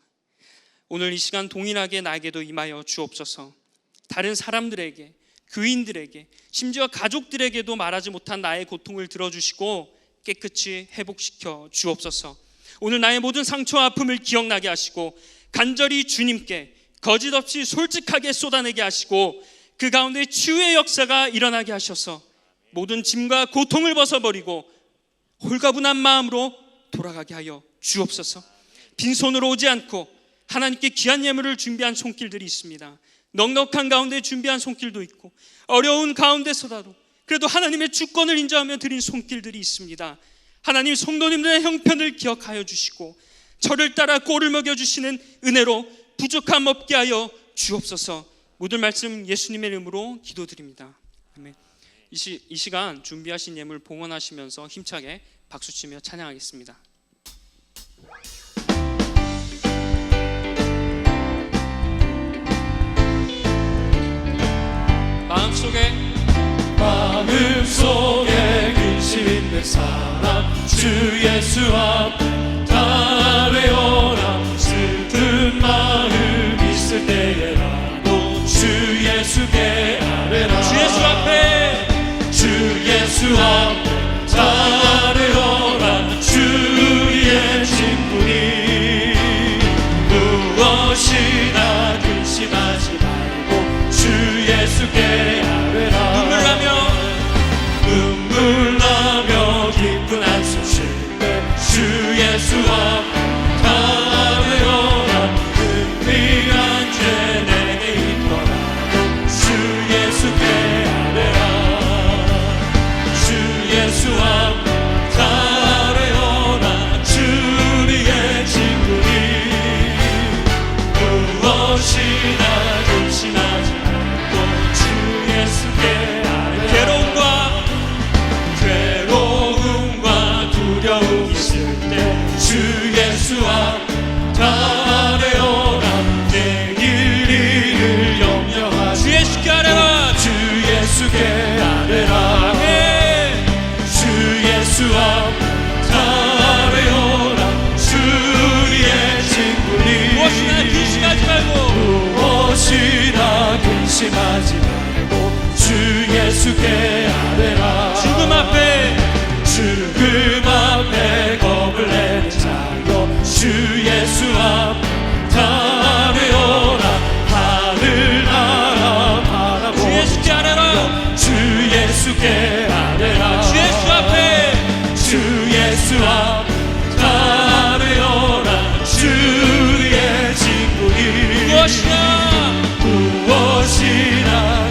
오늘 이 시간 동일하게 나에게도 임하여 주옵소서. 다른 사람들에게, 교인들에게, 심지어 가족들에게도 말하지 못한 나의 고통을 들어주시고 깨끗이 회복시켜 주옵소서. 오늘 나의 모든 상처와 아픔을 기억나게 하시고 간절히 주님께 거짓없이 솔직하게 쏟아내게 하시고 그 가운데 치유의 역사가 일어나게 하셔서 모든 짐과 고통을 벗어버리고 홀가분한 마음으로 돌아가게 하여 주옵소서. 빈손으로 오지 않고 하나님께 귀한 예물을 준비한 손길들이 있습니다. 넉넉한 가운데 준비한 손길도 있고 어려운 가운데서라도 그래도 하나님의 주권을 인정하며 드린 손길들이 있습니다. 하나님, 성도님들의 형편을 기억하여 주시고 저를 따라 꼴을 먹여주시는 은혜로 부족함 없게 하여 주옵소서. 모든 말씀 예수님의 이름으로 기도드립니다. 아멘. 이 시간 준비하신 예물 봉헌하시면서 힘차게 박수치며 찬양하겠습니다. 마음속에 근심 있는 사람 주 예수 앞에 달려오라. 슬픈 마음 있을 때에라도 주 예수께 아뢰라. 주 예수 앞에, 주 예수 앞에 달려오라. 주의 친구니 무엇이나 근심하지 말고 주 예수께 눈물 나며 기쁜 한숨 쉴 때 주 예수 앞 달려오라. 은밀한 죄 내게 있더라도 주 예수께 아뢰라. 주 예수 앞 달려오라. 주의 친구니 무엇이나 근심하지 말고 주 예수께 아뢰라. 괴로움과 두려움 있을 때 주 예수 앞 달려오라. 내일 일을 염려하지 주 예수께 아뢰라. 주 예수께 아뢰라. 주 예수 앞 달려오라. 주의 친구니 무엇이나 근심하지 말고 무엇이나 근심하지 말고 주 예수께 아뢰라. 죽음 앞에 겁을 내는 자여 주 예수 앞 달려오라. 하늘나라 바라보고 주 예수께 아뢰라. 주 예수께 아뢰라. 주 예수 앞에, 주 예수 앞 달려오라. 주의 친구니 무엇이나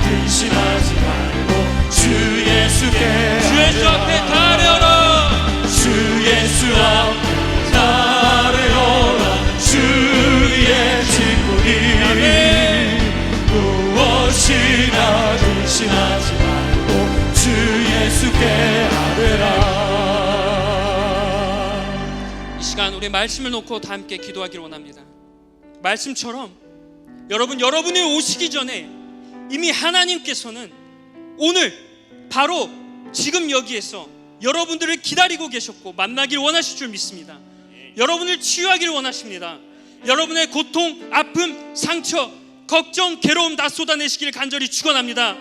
근심하지 말고 주 예수께 주 예수 앞에 달려오라. 주 예수 앞 달려오라. 주의 친구니 무엇이나 근심하지 말고 주 예수께 아뢰라. 이 시간 우리 말씀을 놓고 다 함께 기도하기를 원합니다. 말씀처럼 여러분이 오시기 전에 이미 하나님께서는 오늘 바로 지금 여기에서 여러분들을 기다리고 계셨고 만나길 원하실 줄 믿습니다. 여러분을 치유하길 원하십니다. 여러분의 고통, 아픔, 상처, 걱정, 괴로움 다 쏟아내시길 간절히 축원합니다.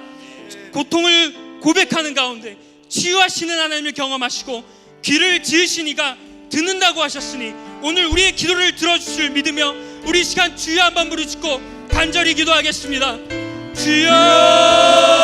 고통을 고백하는 가운데 치유하시는 하나님을 경험하시고 귀를 지으시니가 듣는다고 하셨으니 오늘 우리의 기도를 들어주실 믿으며 우리 시간 주여 한번 부르짖고 간절히 기도하겠습니다. 주여